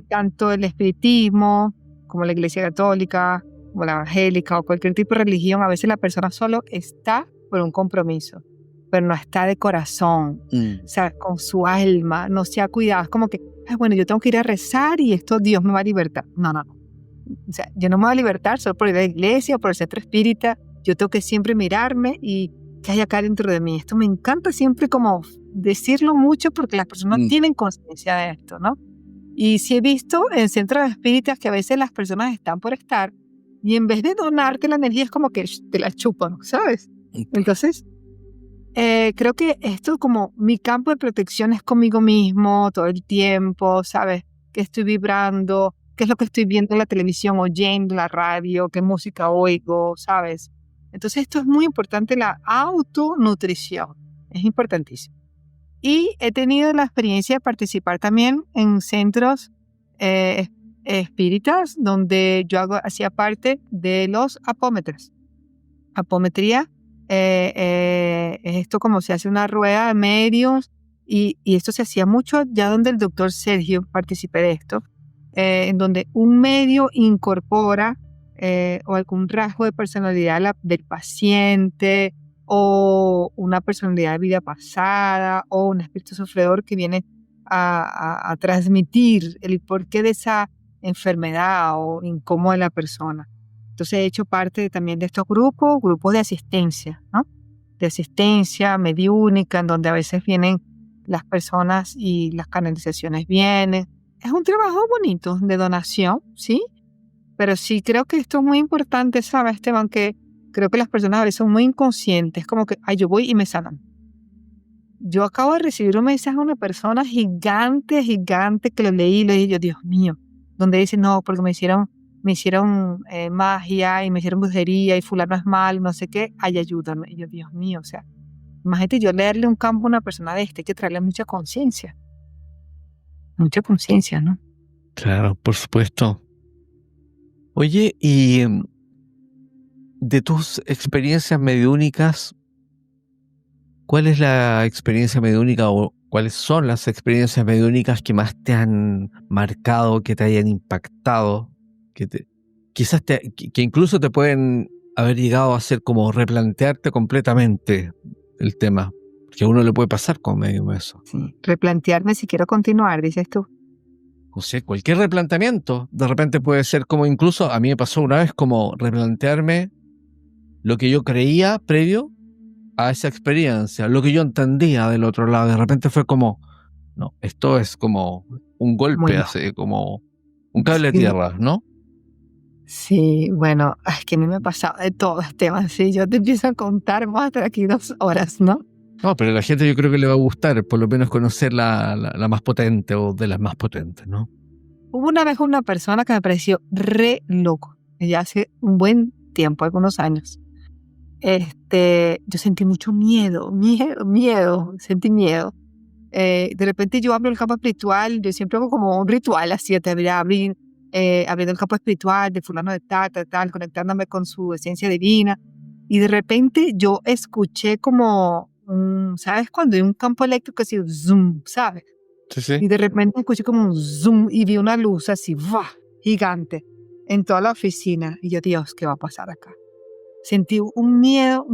tanto el espiritismo como la Iglesia Católica, como la evangélica o cualquier tipo de religión, a veces la persona solo está por un compromiso, pero no está de corazón, o sea, con su alma, no se ha cuidado. Es como que, bueno, yo tengo que ir a rezar y esto Dios me va a libertar. No. O sea, yo no me voy a libertar solo por ir a la iglesia o por el centro espírita. Yo tengo que siempre mirarme y qué hay acá dentro de mí. Esto me encanta siempre como decirlo mucho porque las personas tienen conciencia de esto, ¿no? Y sí he visto en centros espíritas que a veces las personas están por estar y en vez de donarte la energía es como que te la chupan, ¿sabes? Entonces, creo que esto como mi campo de protección es conmigo mismo todo el tiempo, ¿sabes? ¿Qué estoy vibrando? ¿Qué es lo que estoy viendo en la televisión, oyendo en la radio? ¿Qué música oigo? ¿Sabes? Entonces esto es muy importante, la autonutrición. es importantísimo. Y he tenido la experiencia de participar también en centros espíritas donde hacía parte de los apómetros. Apometría es esto como se hace una rueda de medios y esto se hacía mucho ya donde el doctor Sergio participé de esto, en donde un medio incorpora o algún rasgo de personalidad del paciente o una personalidad de vida pasada o un espíritu sufridor que viene a transmitir el porqué de esa enfermedad o incómodo de la persona. Entonces he hecho parte también de estos grupos de asistencia, ¿no? De asistencia mediúnica, en donde a veces vienen las personas y las canalizaciones vienen. Es un trabajo bonito de donación, ¿sí? Pero sí creo que esto es muy importante, ¿sabes, Esteban? Que creo que las personas a veces son muy inconscientes, como que, yo voy y me sanan. Yo acabo de recibir un mensaje de una persona gigante, que lo leí y le dije yo, Dios mío, donde dice, no, porque me hicieron magia y me hicieron brujería y fulano es mal, no sé qué, ayúdame. Y yo, Dios mío, o sea, imagínate yo leerle un campo a una persona de hay que traerle mucha conciencia, ¿no? Claro, por supuesto. Oye, y de tus experiencias mediúnicas, ¿cuál es la experiencia mediúnica o cuáles son las experiencias mediúnicas que más te han marcado, que te hayan impactado, que incluso te pueden haber llegado a hacer como replantearte completamente el tema? Porque a uno le puede pasar con medio eso. Sí, replantearme si quiero continuar, dices tú. O sea, cualquier replanteamiento, de repente puede ser como incluso, a mí me pasó una vez como replantearme lo que yo creía previo a esa experiencia, lo que yo entendía del otro lado. De repente fue como, no, esto es como un golpe, así, como un cable de tierra, ¿no? Sí, bueno, es que a mí me ha pasado de todo, Esteban. Sí, yo te empiezo a contar, vamos a estar aquí 2 horas, ¿no? No, pero a la gente yo creo que le va a gustar, por lo menos conocer la más potente o de las más potentes, ¿no? Hubo una vez una persona que me pareció re loco, ya hace un buen tiempo, algunos años. Yo sentí mucho miedo, sentí miedo. De repente yo abro el campo espiritual, yo siempre hago como un ritual así, abriendo el campo espiritual de fulano de tal, conectándome con su esencia divina. Y de repente yo escuché como, ¿sabes? Cuando hay un campo eléctrico así, zoom, ¿sabes? Sí. Y de repente escuché como un zoom y vi una luz así, ¡buah! Gigante, en toda la oficina. Y yo, Dios, ¿qué va a pasar acá? Sentí un miedo.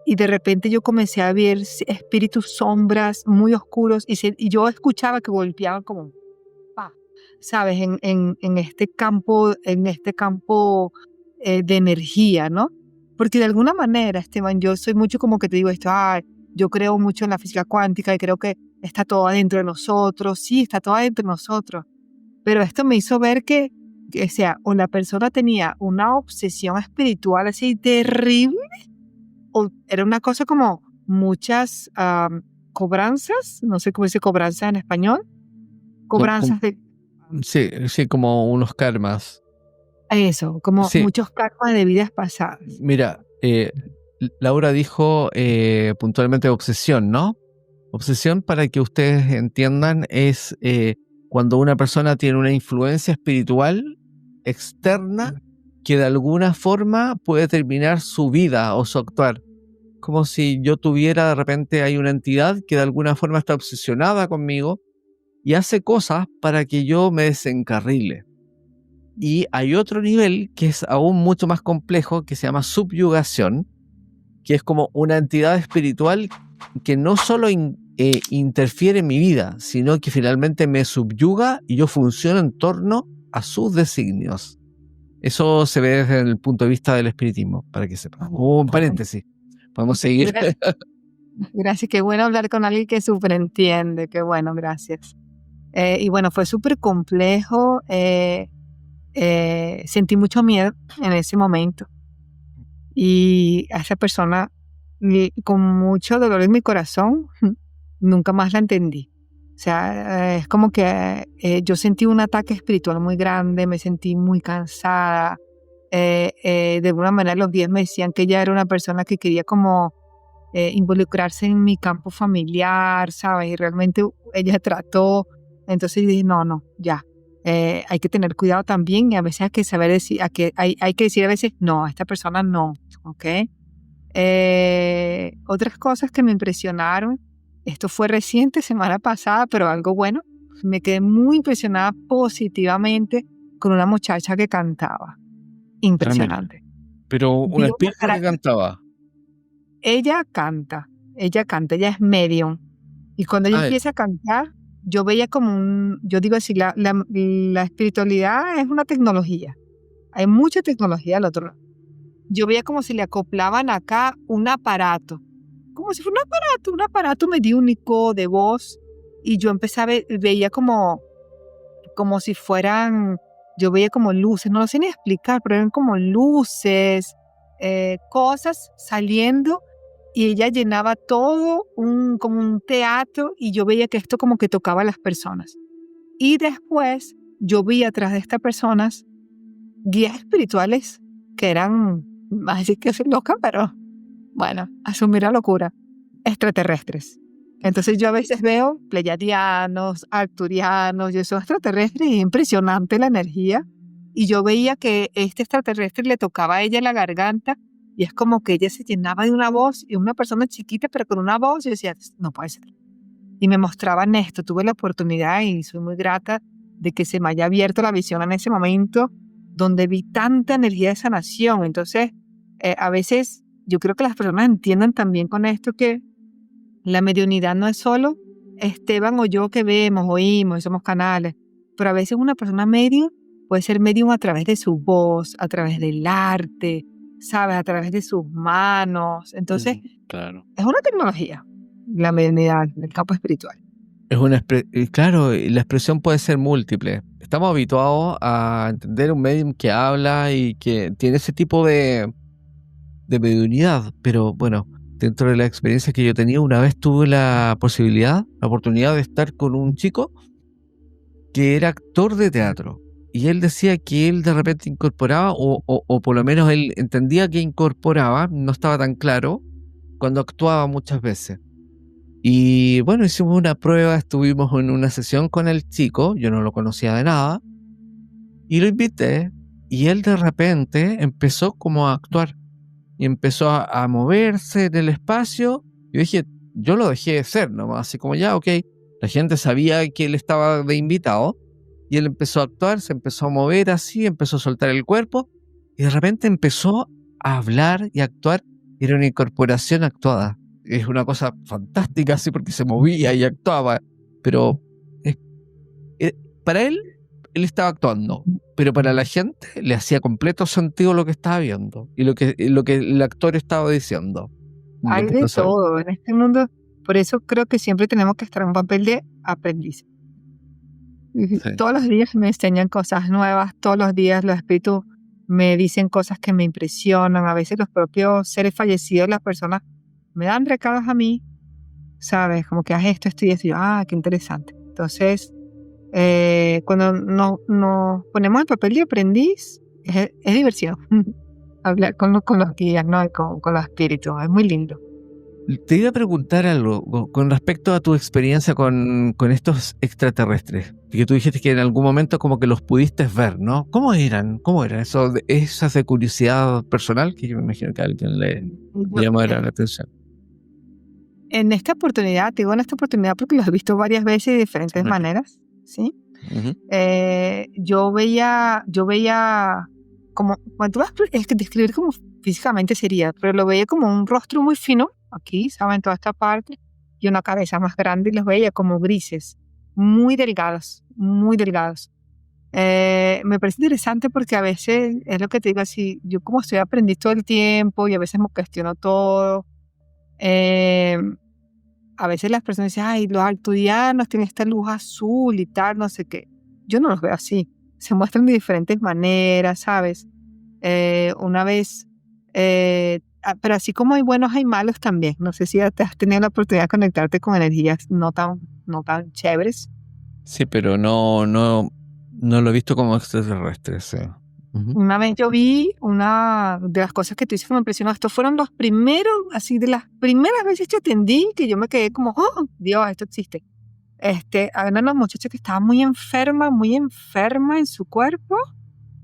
Y de repente yo comencé a ver espíritus, sombras muy oscuros. Y yo escuchaba que golpeaban como, ¡pah! ¿Sabes? En este campo de energía, ¿no? Porque de alguna manera, Esteban, yo soy mucho como que te digo esto, yo creo mucho en la física cuántica y creo que está todo adentro de nosotros. Sí, está todo adentro de nosotros. Pero esto me hizo ver que o sea, o la persona tenía una obsesión espiritual así terrible, o era una cosa como muchas cobranzas, no sé cómo dice cobranza en español, cobranzas de... Sí, como unos karmas. Eso, como sí. Muchos karmas de vidas pasadas. Mira, Laura dijo puntualmente obsesión, ¿no? Obsesión, para que ustedes entiendan, es cuando una persona tiene una influencia espiritual externa que de alguna forma puede determinar su vida o su actuar. Como si yo tuviera, de repente hay una entidad que de alguna forma está obsesionada conmigo y hace cosas para que yo me desencarrile. Y hay otro nivel que es aún mucho más complejo, que se llama subyugación, que es como una entidad espiritual que no solo interfiere en mi vida, sino que finalmente me subyuga y yo funciono en torno a sus designios. Eso se ve desde el punto de vista del espiritismo, para que sepan. Un paréntesis. Podemos seguir. Gracias, qué bueno hablar con alguien que súper entiende, qué bueno, gracias. Y bueno, fue súper complejo, sentí mucho miedo en ese momento. Y a esa persona, con mucho dolor en mi corazón, nunca más la entendí. O sea, es como que yo sentí un ataque espiritual muy grande, me sentí muy cansada. De alguna manera los días me decían que ella era una persona que quería como involucrarse en mi campo familiar, ¿sabes? Y realmente ella trató. Entonces dije, no, ya. Hay que tener cuidado también y a veces hay que saber decir, hay que decir a veces, no, a esta persona no, ¿ok? Otras cosas que me impresionaron, esto fue reciente, semana pasada, pero algo bueno, me quedé muy impresionada positivamente con una muchacha que cantaba. Impresionante. Pero un Dio espíritu que cantaba. Ella canta, ella es medium. Y cuando ella Ah, empieza a cantar, yo veía como yo digo así, la espiritualidad es una tecnología. Hay mucha tecnología al otro lado. Yo veía como si le acoplaban acá un aparato, como si fuera un aparato mediúnico de voz. Y yo empecé veía como si fueran, yo veía como luces, no lo sé ni explicar, pero eran como luces, cosas saliendo y ella llenaba todo como un teatro y yo veía que esto como que tocaba a las personas. Y después yo vi atrás de estas personas guías espirituales que eran, así que soy loca, pero bueno, asumir la locura, extraterrestres. Entonces yo a veces veo pleyadianos, arcturianos, y esos extraterrestres, y es impresionante la energía. Y yo veía que este extraterrestre le tocaba a ella la garganta y es como que ella se llenaba de una voz, y una persona chiquita, pero con una voz, y yo decía, no puede ser. Y me mostraban esto, tuve la oportunidad y soy muy grata de que se me haya abierto la visión en ese momento donde vi tanta energía de sanación. Entonces, a veces yo creo que las personas entiendan también con esto que la mediunidad no es solo Esteban o yo que vemos, oímos y somos canales, pero a veces una persona medium puede ser medium a través de su voz, a través del arte, ¿sabes? A través de sus manos. Entonces, claro. es una tecnología, la mediunidad en el campo espiritual. Claro, y la expresión puede ser múltiple. Estamos habituados a entender un medium que habla y que tiene ese tipo de mediunidad, pero bueno, dentro de la experiencia que yo tenía, una vez tuve la oportunidad de estar con un chico que era actor de teatro. Y él decía que él de repente incorporaba, o por lo menos él entendía que incorporaba, no estaba tan claro, cuando actuaba muchas veces. Y bueno, hicimos una prueba, estuvimos en una sesión con el chico, yo no lo conocía de nada, y lo invité, y él de repente empezó como a actuar, y empezó a moverse en el espacio. Yo dije, yo lo dejé de ser nomás, así como ya, ok, la gente sabía que él estaba de invitado, y él empezó a actuar, se empezó a mover así, empezó a soltar el cuerpo, y de repente empezó a hablar y a actuar, y era una incorporación actuada. Es una cosa fantástica así porque se movía y actuaba, pero eh, para él estaba actuando, pero para la gente le hacía completo sentido lo que estaba viendo y lo que el actor estaba diciendo. Hay Porque de no sabe. todo en este mundo, por eso creo que siempre tenemos que estar en un papel de aprendiz. Sí. Todos los días me enseñan cosas nuevas, todos los días los espíritus me dicen cosas que me impresionan, a veces los propios seres fallecidos, las personas me dan recados a mí, ¿sabes? Como que haz esto, esto y esto, y yo, qué interesante. Entonces, cuando nos ponemos el papel de aprendiz, es diversión. Hablar con los guías, ¿no? Y con los espíritus, es muy lindo. Te iba a preguntar algo con respecto a tu experiencia con estos extraterrestres, que tú dijiste que en algún momento como que los pudiste ver, ¿no? ¿Cómo eran? Eso, esas de curiosidad personal que yo me imagino que a alguien le llamó la atención? En esta oportunidad, te digo en esta oportunidad porque los he visto varias veces de diferentes maneras, ¿sí? Uh-huh. Yo veía como, bueno, tú vas a describir como físicamente sería, pero lo veía como un rostro muy fino, aquí, ¿saben? En toda esta parte, y una cabeza más grande, y los veía como grises, muy delgados, muy delgados. Me parece interesante porque a veces, es lo que te digo así, yo como estoy aprendiendo todo el tiempo y a veces me cuestiono todo. A veces las personas dicen, ay, los arcturianos tienen esta luz azul y tal, no sé qué. Yo no los veo así. Se muestran de diferentes maneras, ¿sabes? Una vez, pero así como hay buenos, hay malos también. No sé si te has tenido la oportunidad de conectarte con energías no tan chéveres. Sí, pero no lo he visto como extraterrestre, sí. Una vez yo vi una de las cosas que tú dices que me impresionó. Estos fueron los primeros, así de las primeras veces que atendí, que yo me quedé como, oh, Dios, esto existe. Había una muchacha que estaba muy enferma en su cuerpo,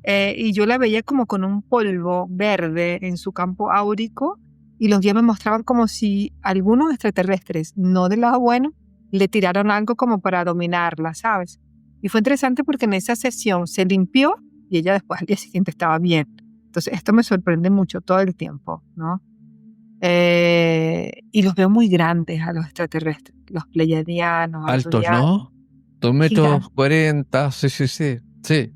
y yo la veía como con un polvo verde en su campo áurico, y los guías me mostraban como si algunos extraterrestres, no del lado bueno, le tiraron algo como para dominarla, ¿sabes? Y fue interesante porque en esa sesión se limpió y ella después al día siguiente estaba bien. Entonces esto me sorprende mucho todo el tiempo, ¿no? Y los veo muy grandes a los extraterrestres, los pleiadianos, Altos, arturianos. ¿no? 2,40 m, sí.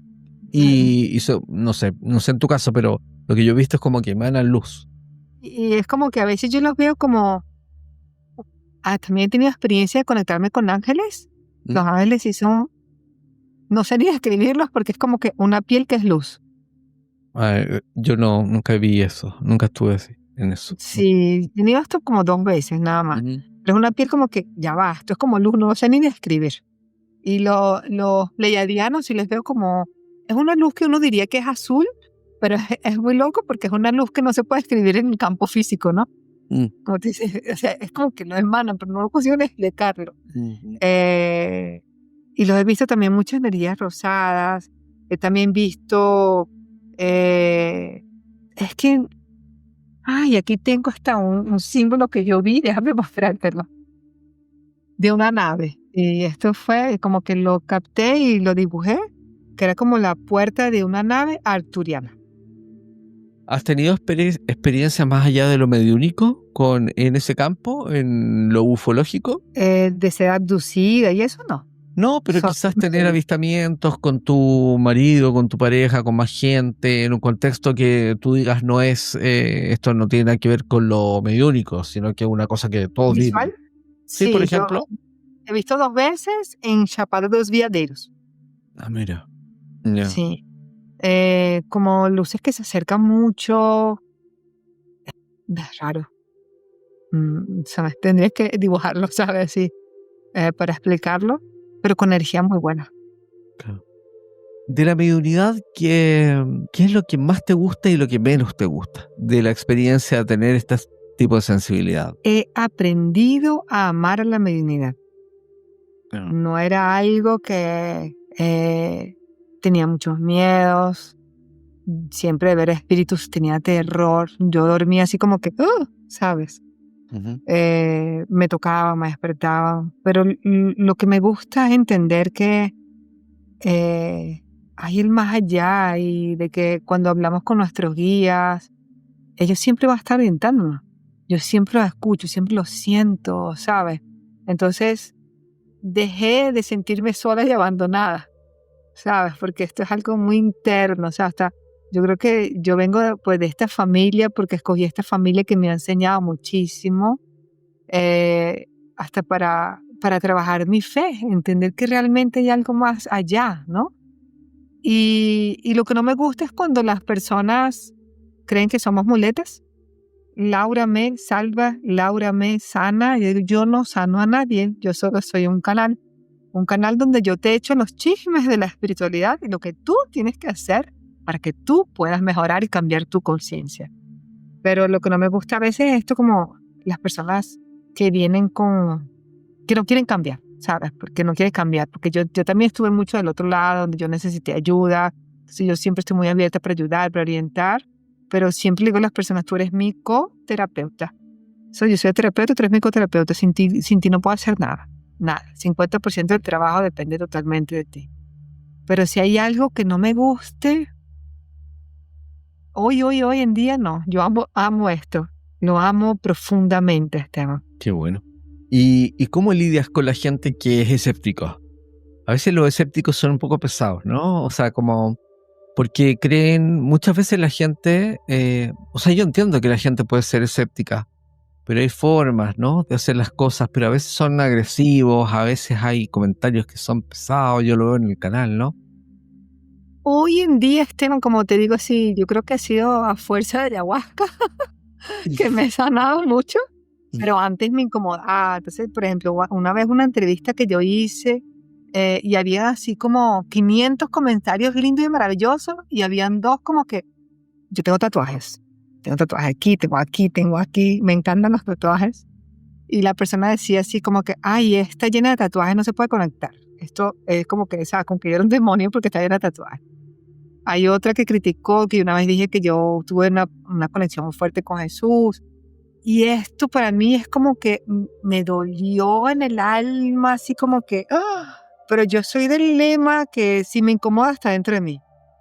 Y no sé en tu caso, pero lo que yo he visto es como que emanan luz. Y es como que a veces yo los veo como... también he tenido experiencia de conectarme con ángeles. Los ángeles sí son... No sé ni describirlos porque es como que una piel que es luz. Yo nunca vi eso, nunca estuve así en eso. Sí, he tenido esto como 2 veces nada más. Pero es una piel como que ya va, esto es como luz, no sé ni describir. Y los pleiadianos sí les veo como... Es una luz que uno diría que es azul, pero es muy loco porque es una luz que no se puede describir en el campo físico, ¿no? Como te dices, o sea, es como que lo emanan, pero no lo consigo explicarlo. Y los he visto también muchas energías rosadas. He también visto... es que... Ay, aquí tengo hasta un símbolo que yo vi, déjame mostrártelo, de una nave. Y esto fue como que lo capté y lo dibujé, que era como la puerta de una nave arturiana. ¿Has tenido experiencias más allá de lo mediúnico en ese campo, en lo ufológico? De ser abducida y eso no. No, pero quizás tener avistamientos con tu marido, con tu pareja, con más gente, en un contexto que tú digas no es, esto no tiene nada que ver con lo mediúnico, sino que es una cosa que todos ¿Visual? viven. Sí, por Yo ejemplo. he visto 2 veces en Chapada dos Veadeiros. Mira. Yeah. Sí. Como luces que se acercan mucho. Es raro. ¿Sabes? Tendría que dibujarlo, ¿sabes? Sí, para explicarlo, pero con energía muy buena. Claro. De la mediunidad, ¿qué es lo que más te gusta y lo que menos te gusta de la experiencia de tener este tipo de sensibilidad? He aprendido a amar a la mediunidad. No era algo que tenía muchos miedos. Siempre de ver espíritus tenía terror. Yo dormía así como que, ¿sabes? Me tocaban, me despertaban. Pero lo que me gusta es entender que hay el más allá y de que cuando hablamos con nuestros guías, ellos siempre van a estar orientándonos. Yo siempre los escucho, siempre los siento, ¿sabes? Entonces, dejé de sentirme sola y abandonada, ¿sabes? Porque esto es algo muy interno, o sea, yo creo que yo vengo de esta familia porque escogí esta familia que me ha enseñado muchísimo, hasta para trabajar mi fe, entender que realmente hay algo más allá, ¿no? Y lo que no me gusta es cuando las personas creen que somos muletas. Laura me salva, Laura me sana. Yo no sano a nadie, yo solo soy un canal donde yo te echo los chismes de la espiritualidad y lo que tú tienes que hacer para que tú puedas mejorar y cambiar tu conciencia. Pero lo que no me gusta a veces es esto, como las personas que vienen que no quieren cambiar, ¿sabes? Porque no quieren cambiar, porque yo también estuve mucho del otro lado, donde yo necesité ayuda. Entonces yo siempre estoy muy abierta para ayudar, para orientar, pero siempre le digo a las personas, tú eres mi coterapeuta. Yo soy terapeuta, tú eres mi coterapeuta. Sin ti no puedo hacer nada. 50% del trabajo depende totalmente de ti. Pero si hay algo que no me guste, hoy en día no. Yo amo esto. Lo amo profundamente, Esteban. Qué bueno. ¿Y cómo lidias con la gente que es escéptica? A veces los escépticos son un poco pesados, ¿no? O sea, porque creen, muchas veces la gente, yo entiendo que la gente puede ser escéptica, pero hay formas, ¿no?, de hacer las cosas, pero a veces son agresivos, a veces hay comentarios que son pesados, yo lo veo en el canal, ¿no? Hoy en día, Esteban, como te digo así, yo creo que ha sido a fuerza de ayahuasca que me he sanado mucho, pero antes me incomodaba. Entonces, por ejemplo, una vez una entrevista que yo hice, y había así como 500 comentarios lindos y maravillosos, y habían 2 como que, yo tengo tatuajes aquí, tengo aquí, me encantan los tatuajes. Y la persona decía así como que, ay, está llena de tatuajes, no se puede conectar. Esto es como que, ¿sabes? Como que yo era un demonio porque está llena de tatuajes. Hay otra que criticó, que una vez dije que yo tuve una conexión muy fuerte con Jesús. Y esto para mí es como que me dolió en el alma, así como que, pero yo soy del lema que si me incomoda está dentro de mí.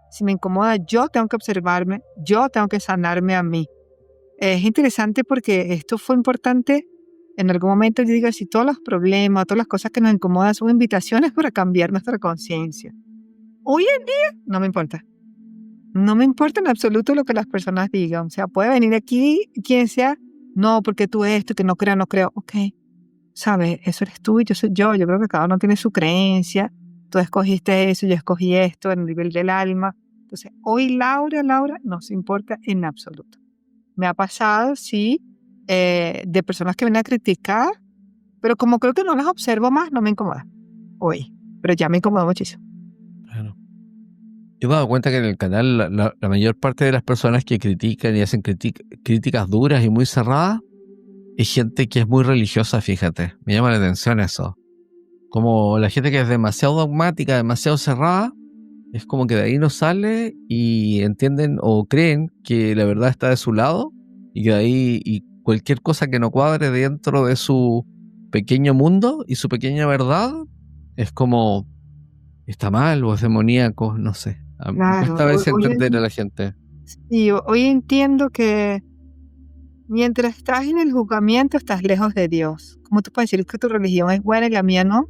Si me incomoda, yo tengo que observarme, yo tengo que sanarme a mí. Es interesante porque esto fue importante. En algún momento yo digo, si todos los problemas, todas las cosas que nos incomodan son invitaciones para cambiar nuestra conciencia. Hoy en día no me importa. No me importa en absoluto lo que las personas digan. O sea, puede venir aquí quien sea, no, porque tú esto, que no creo. Ok, ¿sabes? Eso eres tú y yo soy yo. Yo creo que cada uno tiene su creencia. Tú escogiste eso, yo escogí esto en el nivel del alma. Entonces, hoy Laura, no se importa en absoluto. Me ha pasado, sí, de personas que vienen a criticar, pero como creo que no las observo más, no me incomoda hoy. Pero ya me incomoda muchísimo. Claro. Yo me he dado cuenta que en el canal la mayor parte de las personas que critican y hacen críticas duras y muy cerradas es gente que es muy religiosa, fíjate. Me llama la atención eso. Como la gente que es demasiado dogmática, demasiado cerrada, es como que de ahí no sale y entienden o creen que la verdad está de su lado y que de ahí y cualquier cosa que no cuadre dentro de su pequeño mundo y su pequeña verdad es como está mal o es demoníaco, no sé. Me Claro, cuesta a veces entender a la gente. y hoy entiendo que mientras estás en el juzgamiento estás lejos de Dios. ¿Cómo tú puedes decir que tu religión es buena y la mía no?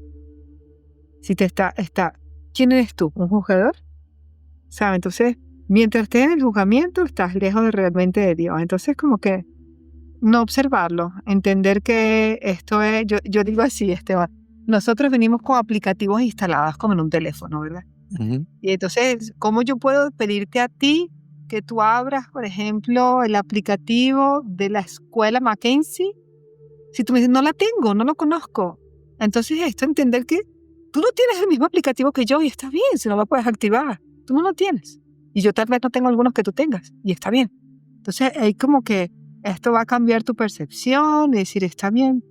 Si te está, ¿quién eres tú? ¿Un juzgador? ¿Sabes? Entonces, mientras estés en el juzgamiento estás lejos realmente de Dios. Entonces, como que no observarlo, entender que esto es, yo digo así, Esteban, nosotros venimos con aplicativos instalados como en un teléfono, ¿verdad? Uh-huh. Y entonces, ¿cómo yo puedo pedirte a ti que tú abras, por ejemplo, el aplicativo de la escuela Mackenzie? Si tú me dices, no la tengo, no lo conozco. Entonces, esto entender que tú no tienes el mismo aplicativo que yo y está bien, si no lo puedes activar. Tú no lo tienes. Y yo tal vez no tengo algunos que tú tengas y está bien. Entonces, hay como que esto va a cambiar tu percepción y decir, está bien,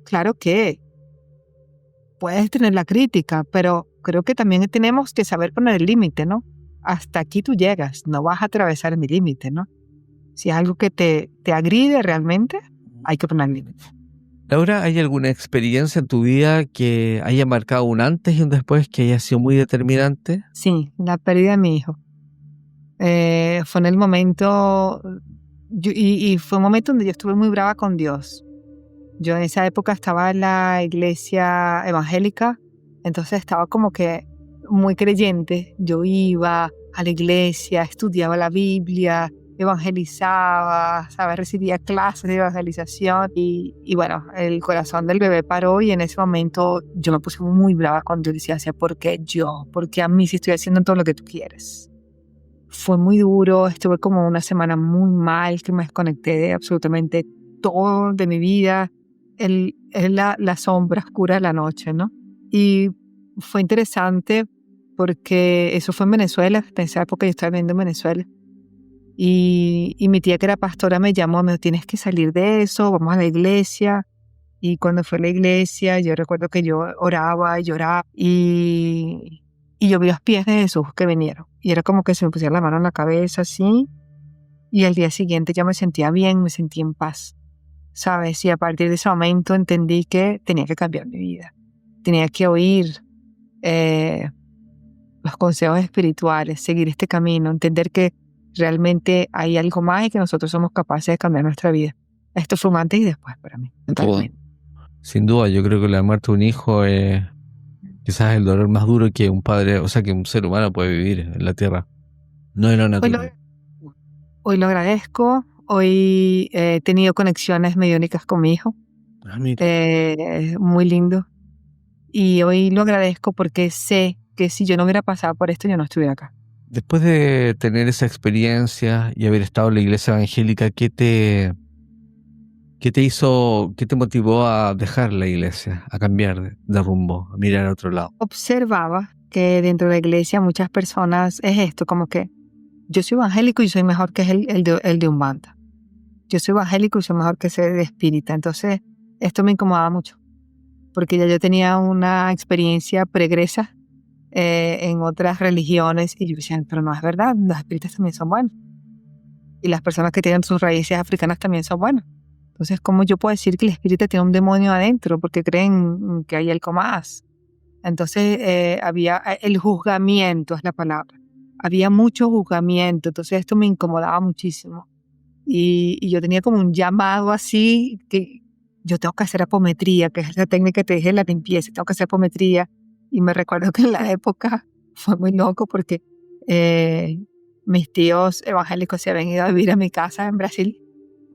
claro que puedes tener la crítica, pero creo que también tenemos que saber poner el límite, ¿no? Hasta aquí tú llegas, no vas a atravesar mi límite, ¿no? Si es algo que te agride realmente, hay que poner límite. Laura, ¿hay alguna experiencia en tu vida que haya marcado un antes y un después que haya sido muy determinante? Sí, la pérdida de mi hijo. Fue en el momento, y fue un momento donde yo estuve muy brava con Dios. Yo en esa época estaba en la iglesia evangélica, entonces estaba como que muy creyente. Yo iba a la iglesia, estudiaba la Biblia, evangelizaba, ¿sabes? Recibía clases de evangelización y bueno, el corazón del bebé paró y en ese momento yo me puse muy brava cuando yo decía, ¿por qué yo? ¿Por qué a mí si estoy haciendo todo lo que tú quieres? Fue muy duro, estuve como una semana muy mal, que me desconecté de absolutamente todo de mi vida. Es la sombra oscura de la noche, ¿no? Y fue interesante porque eso fue en Venezuela, en esa época yo estaba viviendo en Venezuela. Y mi tía que era pastora me llamó, me dijo, tienes que salir de eso, vamos a la iglesia. Y cuando fue a la iglesia, yo recuerdo que yo oraba y lloraba y yo vi los pies de Jesús que vinieron. Y era como que se me pusiera la mano en la cabeza así. Y al día siguiente ya me sentía bien, me sentía en paz. ¿Sabes? Y a partir de ese momento entendí que tenía que cambiar mi vida. Tenía que oír los consejos espirituales, seguir este camino, entender que realmente hay algo más y que nosotros somos capaces de cambiar nuestra vida. Esto fue un antes y después para mí. Totalmente. Sin duda, yo creo que la muerte de un hijo es quizás el dolor más duro que un padre, o sea, que un ser humano puede vivir en la tierra. No es lo natural. Hoy lo agradezco. Hoy he tenido conexiones mediúnicas con mi hijo. Muy lindo. Y hoy lo agradezco porque sé que si yo no hubiera pasado por esto, yo no estuviera acá. Después de tener esa experiencia y haber estado en la iglesia evangélica, ¿qué te ¿Qué te motivó a dejar la iglesia, a cambiar de rumbo, a mirar a otro lado? Observaba que dentro de la iglesia muchas personas es esto, como que yo soy evangélico y soy mejor que el de Umbanda. Yo soy evangélico y soy mejor que ese de espírita. Entonces, esto me incomodaba mucho, porque ya yo tenía una experiencia pregresa en otras religiones y yo decía, pero no es verdad, los espíritas también son buenos. Y las personas que tienen sus raíces africanas también son buenas. Entonces, ¿cómo yo puedo decir que el espíritu tiene un demonio adentro? Porque creen que hay algo más. Entonces, había el juzgamiento, es la palabra. Había mucho juzgamiento, entonces esto me incomodaba muchísimo. Y yo tenía como un llamado así, que yo tengo que hacer apometría, que es la técnica que te dije, la limpieza, tengo que hacer apometría. Y me recuerdo que en la época fue muy loco porque mis tíos evangélicos se habían ido a vivir a mi casa en Brasil.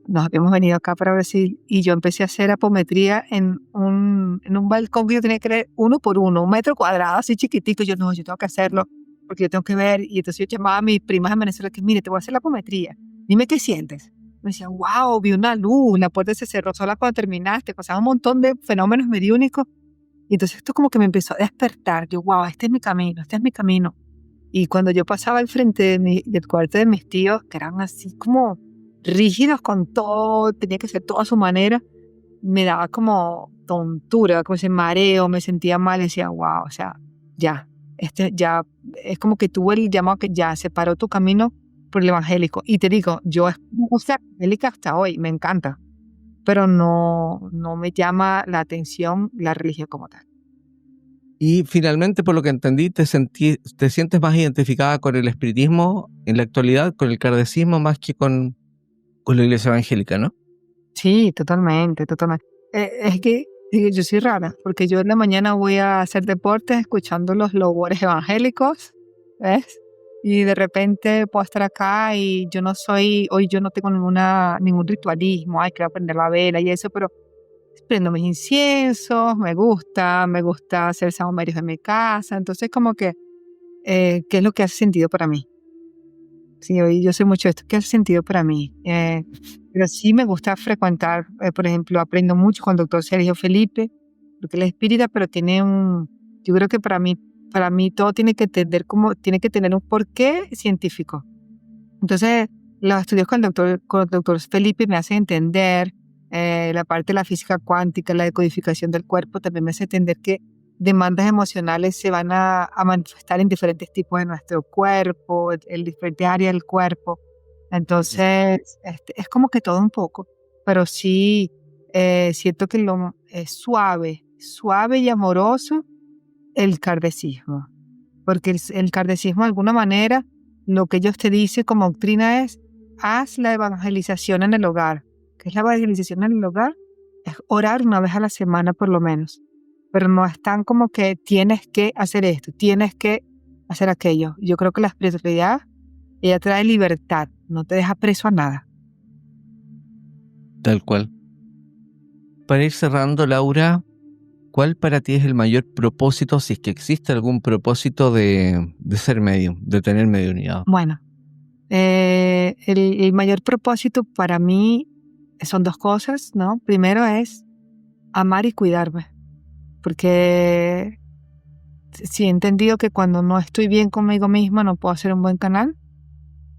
Nos habíamos venido acá para Brasil y yo empecé a hacer apometría en un balcón que yo tenía que creer 1 por 1, 1 metro cuadrado, así chiquitico. Yo tengo que hacerlo porque yo tengo que ver. Y entonces yo llamaba a mis primas en Venezuela que, mire, te voy a hacer la apometría. Dime qué sientes. Me decían, wow, vi una luz, la puerta se cerró sola cuando terminaste. Pasaba un montón de fenómenos mediúnicos. Y entonces esto como que me empezó a despertar. Yo, wow, este es mi camino, este es mi camino. Y cuando yo pasaba al frente del cuarto de mis tíos, que eran así como rígidos con todo, tenía que ser todo a su manera, me daba como tontura, como ese mareo, me sentía mal, decía, wow, o sea, ya, ya, es como que tuve el llamado que ya separó tu camino por el evangélico. Y te digo, yo soy evangélica hasta hoy, me encanta, pero no me llama la atención la religión como tal. Y finalmente, por lo que entendí, te sientes más identificada con el espiritismo en la actualidad, con el kardecismo, más que con la iglesia evangélica, ¿no? Sí, totalmente, totalmente. Es que yo soy rara, porque yo en la mañana voy a hacer deportes escuchando los logos evangélicos, ¿ves? Y de repente puedo estar acá y hoy yo no tengo ningún ritualismo, hay que aprender la vela y eso, pero prendo mis inciensos, me gusta hacer sahumerios en mi casa, entonces como que, ¿qué es lo que hace sentido para mí? Sí, hoy yo sé mucho de esto, ¿qué hace sentido para mí? Pero sí me gusta frecuentar, por ejemplo, aprendo mucho con el doctor Sergio Felipe, porque él es espírita, pero yo creo que para mí todo tiene que tener un porqué científico. Entonces, los estudios con el doctor Felipe me hacen entender la parte de la física cuántica, la decodificación del cuerpo, también me hace entender que demandas emocionales se van a manifestar en diferentes tipos de nuestro cuerpo, en diferentes áreas del cuerpo. Entonces, es como que todo un poco, pero sí siento que lo es suave y amoroso el kardecismo, porque el kardecismo de alguna manera lo que ellos te dicen como doctrina es haz la evangelización en el hogar. ¿Qué es la evangelización en el hogar? Es orar 1 vez a la semana por lo menos, pero no es tan como que tienes que hacer esto, tienes que hacer aquello. Yo creo que la espiritualidad, ella trae libertad, no te deja preso a nada. Tal cual. Para ir cerrando, Laura, ¿cuál para ti es el mayor propósito, si es que existe algún propósito de ser medium, de tener mediunidad? Bueno, el mayor propósito para mí son 2 cosas, ¿no? Primero es amar y cuidarme, porque sí he entendido que cuando no estoy bien conmigo misma no puedo hacer un buen canal.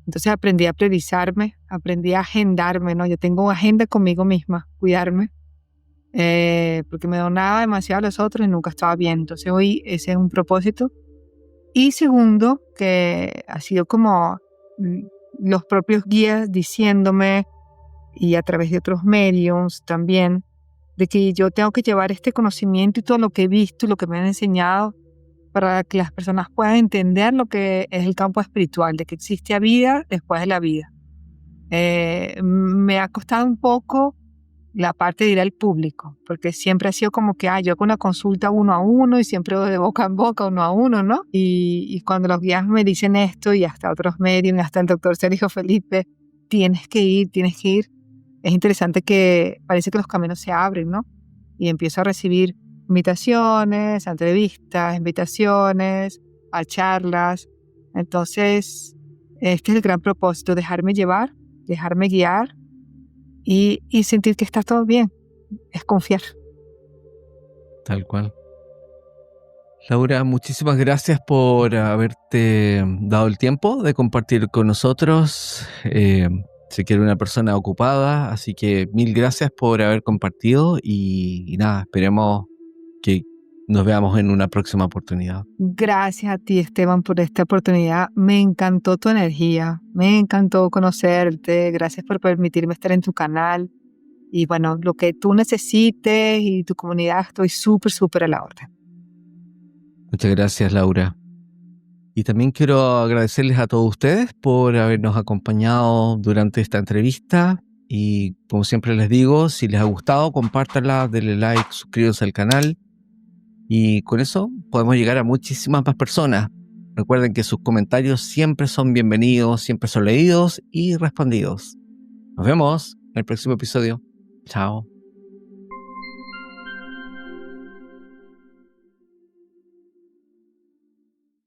Entonces aprendí a priorizarme, aprendí a agendarme, ¿no? Yo tengo agenda conmigo misma, cuidarme, porque me donaba demasiado a los otros y nunca estaba bien. Entonces hoy ese es un propósito. Y segundo, que ha sido como los propios guías diciéndome, y a través de otros medios también, de que yo tengo que llevar este conocimiento y todo lo que he visto y lo que me han enseñado para que las personas puedan entender lo que es el campo espiritual, de que existe vida después de la vida. Me ha costado un poco la parte de ir al público, porque siempre ha sido como que yo hago una consulta 1 a 1 y siempre de boca en boca 1 a 1, ¿no? Y cuando los guías me dicen esto y hasta otros medios, hasta el doctor Sergio Felipe, tienes que ir, es interesante que parece que los caminos se abren, ¿no? Y empiezo a recibir invitaciones, a entrevistas, invitaciones, a charlas. Entonces, este es el gran propósito, dejarme llevar, dejarme guiar y sentir que está todo bien. Es confiar. Tal cual. Laura, muchísimas gracias por haberte dado el tiempo de compartir con nosotros. Sé que eres una persona ocupada, así que mil gracias por haber compartido y nada, esperemos que nos veamos en una próxima oportunidad. Gracias a ti, Esteban, por esta oportunidad. Me encantó tu energía, me encantó conocerte. Gracias por permitirme estar en tu canal. Y bueno, lo que tú necesites y tu comunidad, estoy súper a la orden. Muchas gracias, Laura. Y también quiero agradecerles a todos ustedes por habernos acompañado durante esta entrevista. Y como siempre les digo, si les ha gustado, compártanla, denle like, suscríbanse al canal. Y con eso podemos llegar a muchísimas más personas. Recuerden que sus comentarios siempre son bienvenidos, siempre son leídos y respondidos. Nos vemos en el próximo episodio. Chao.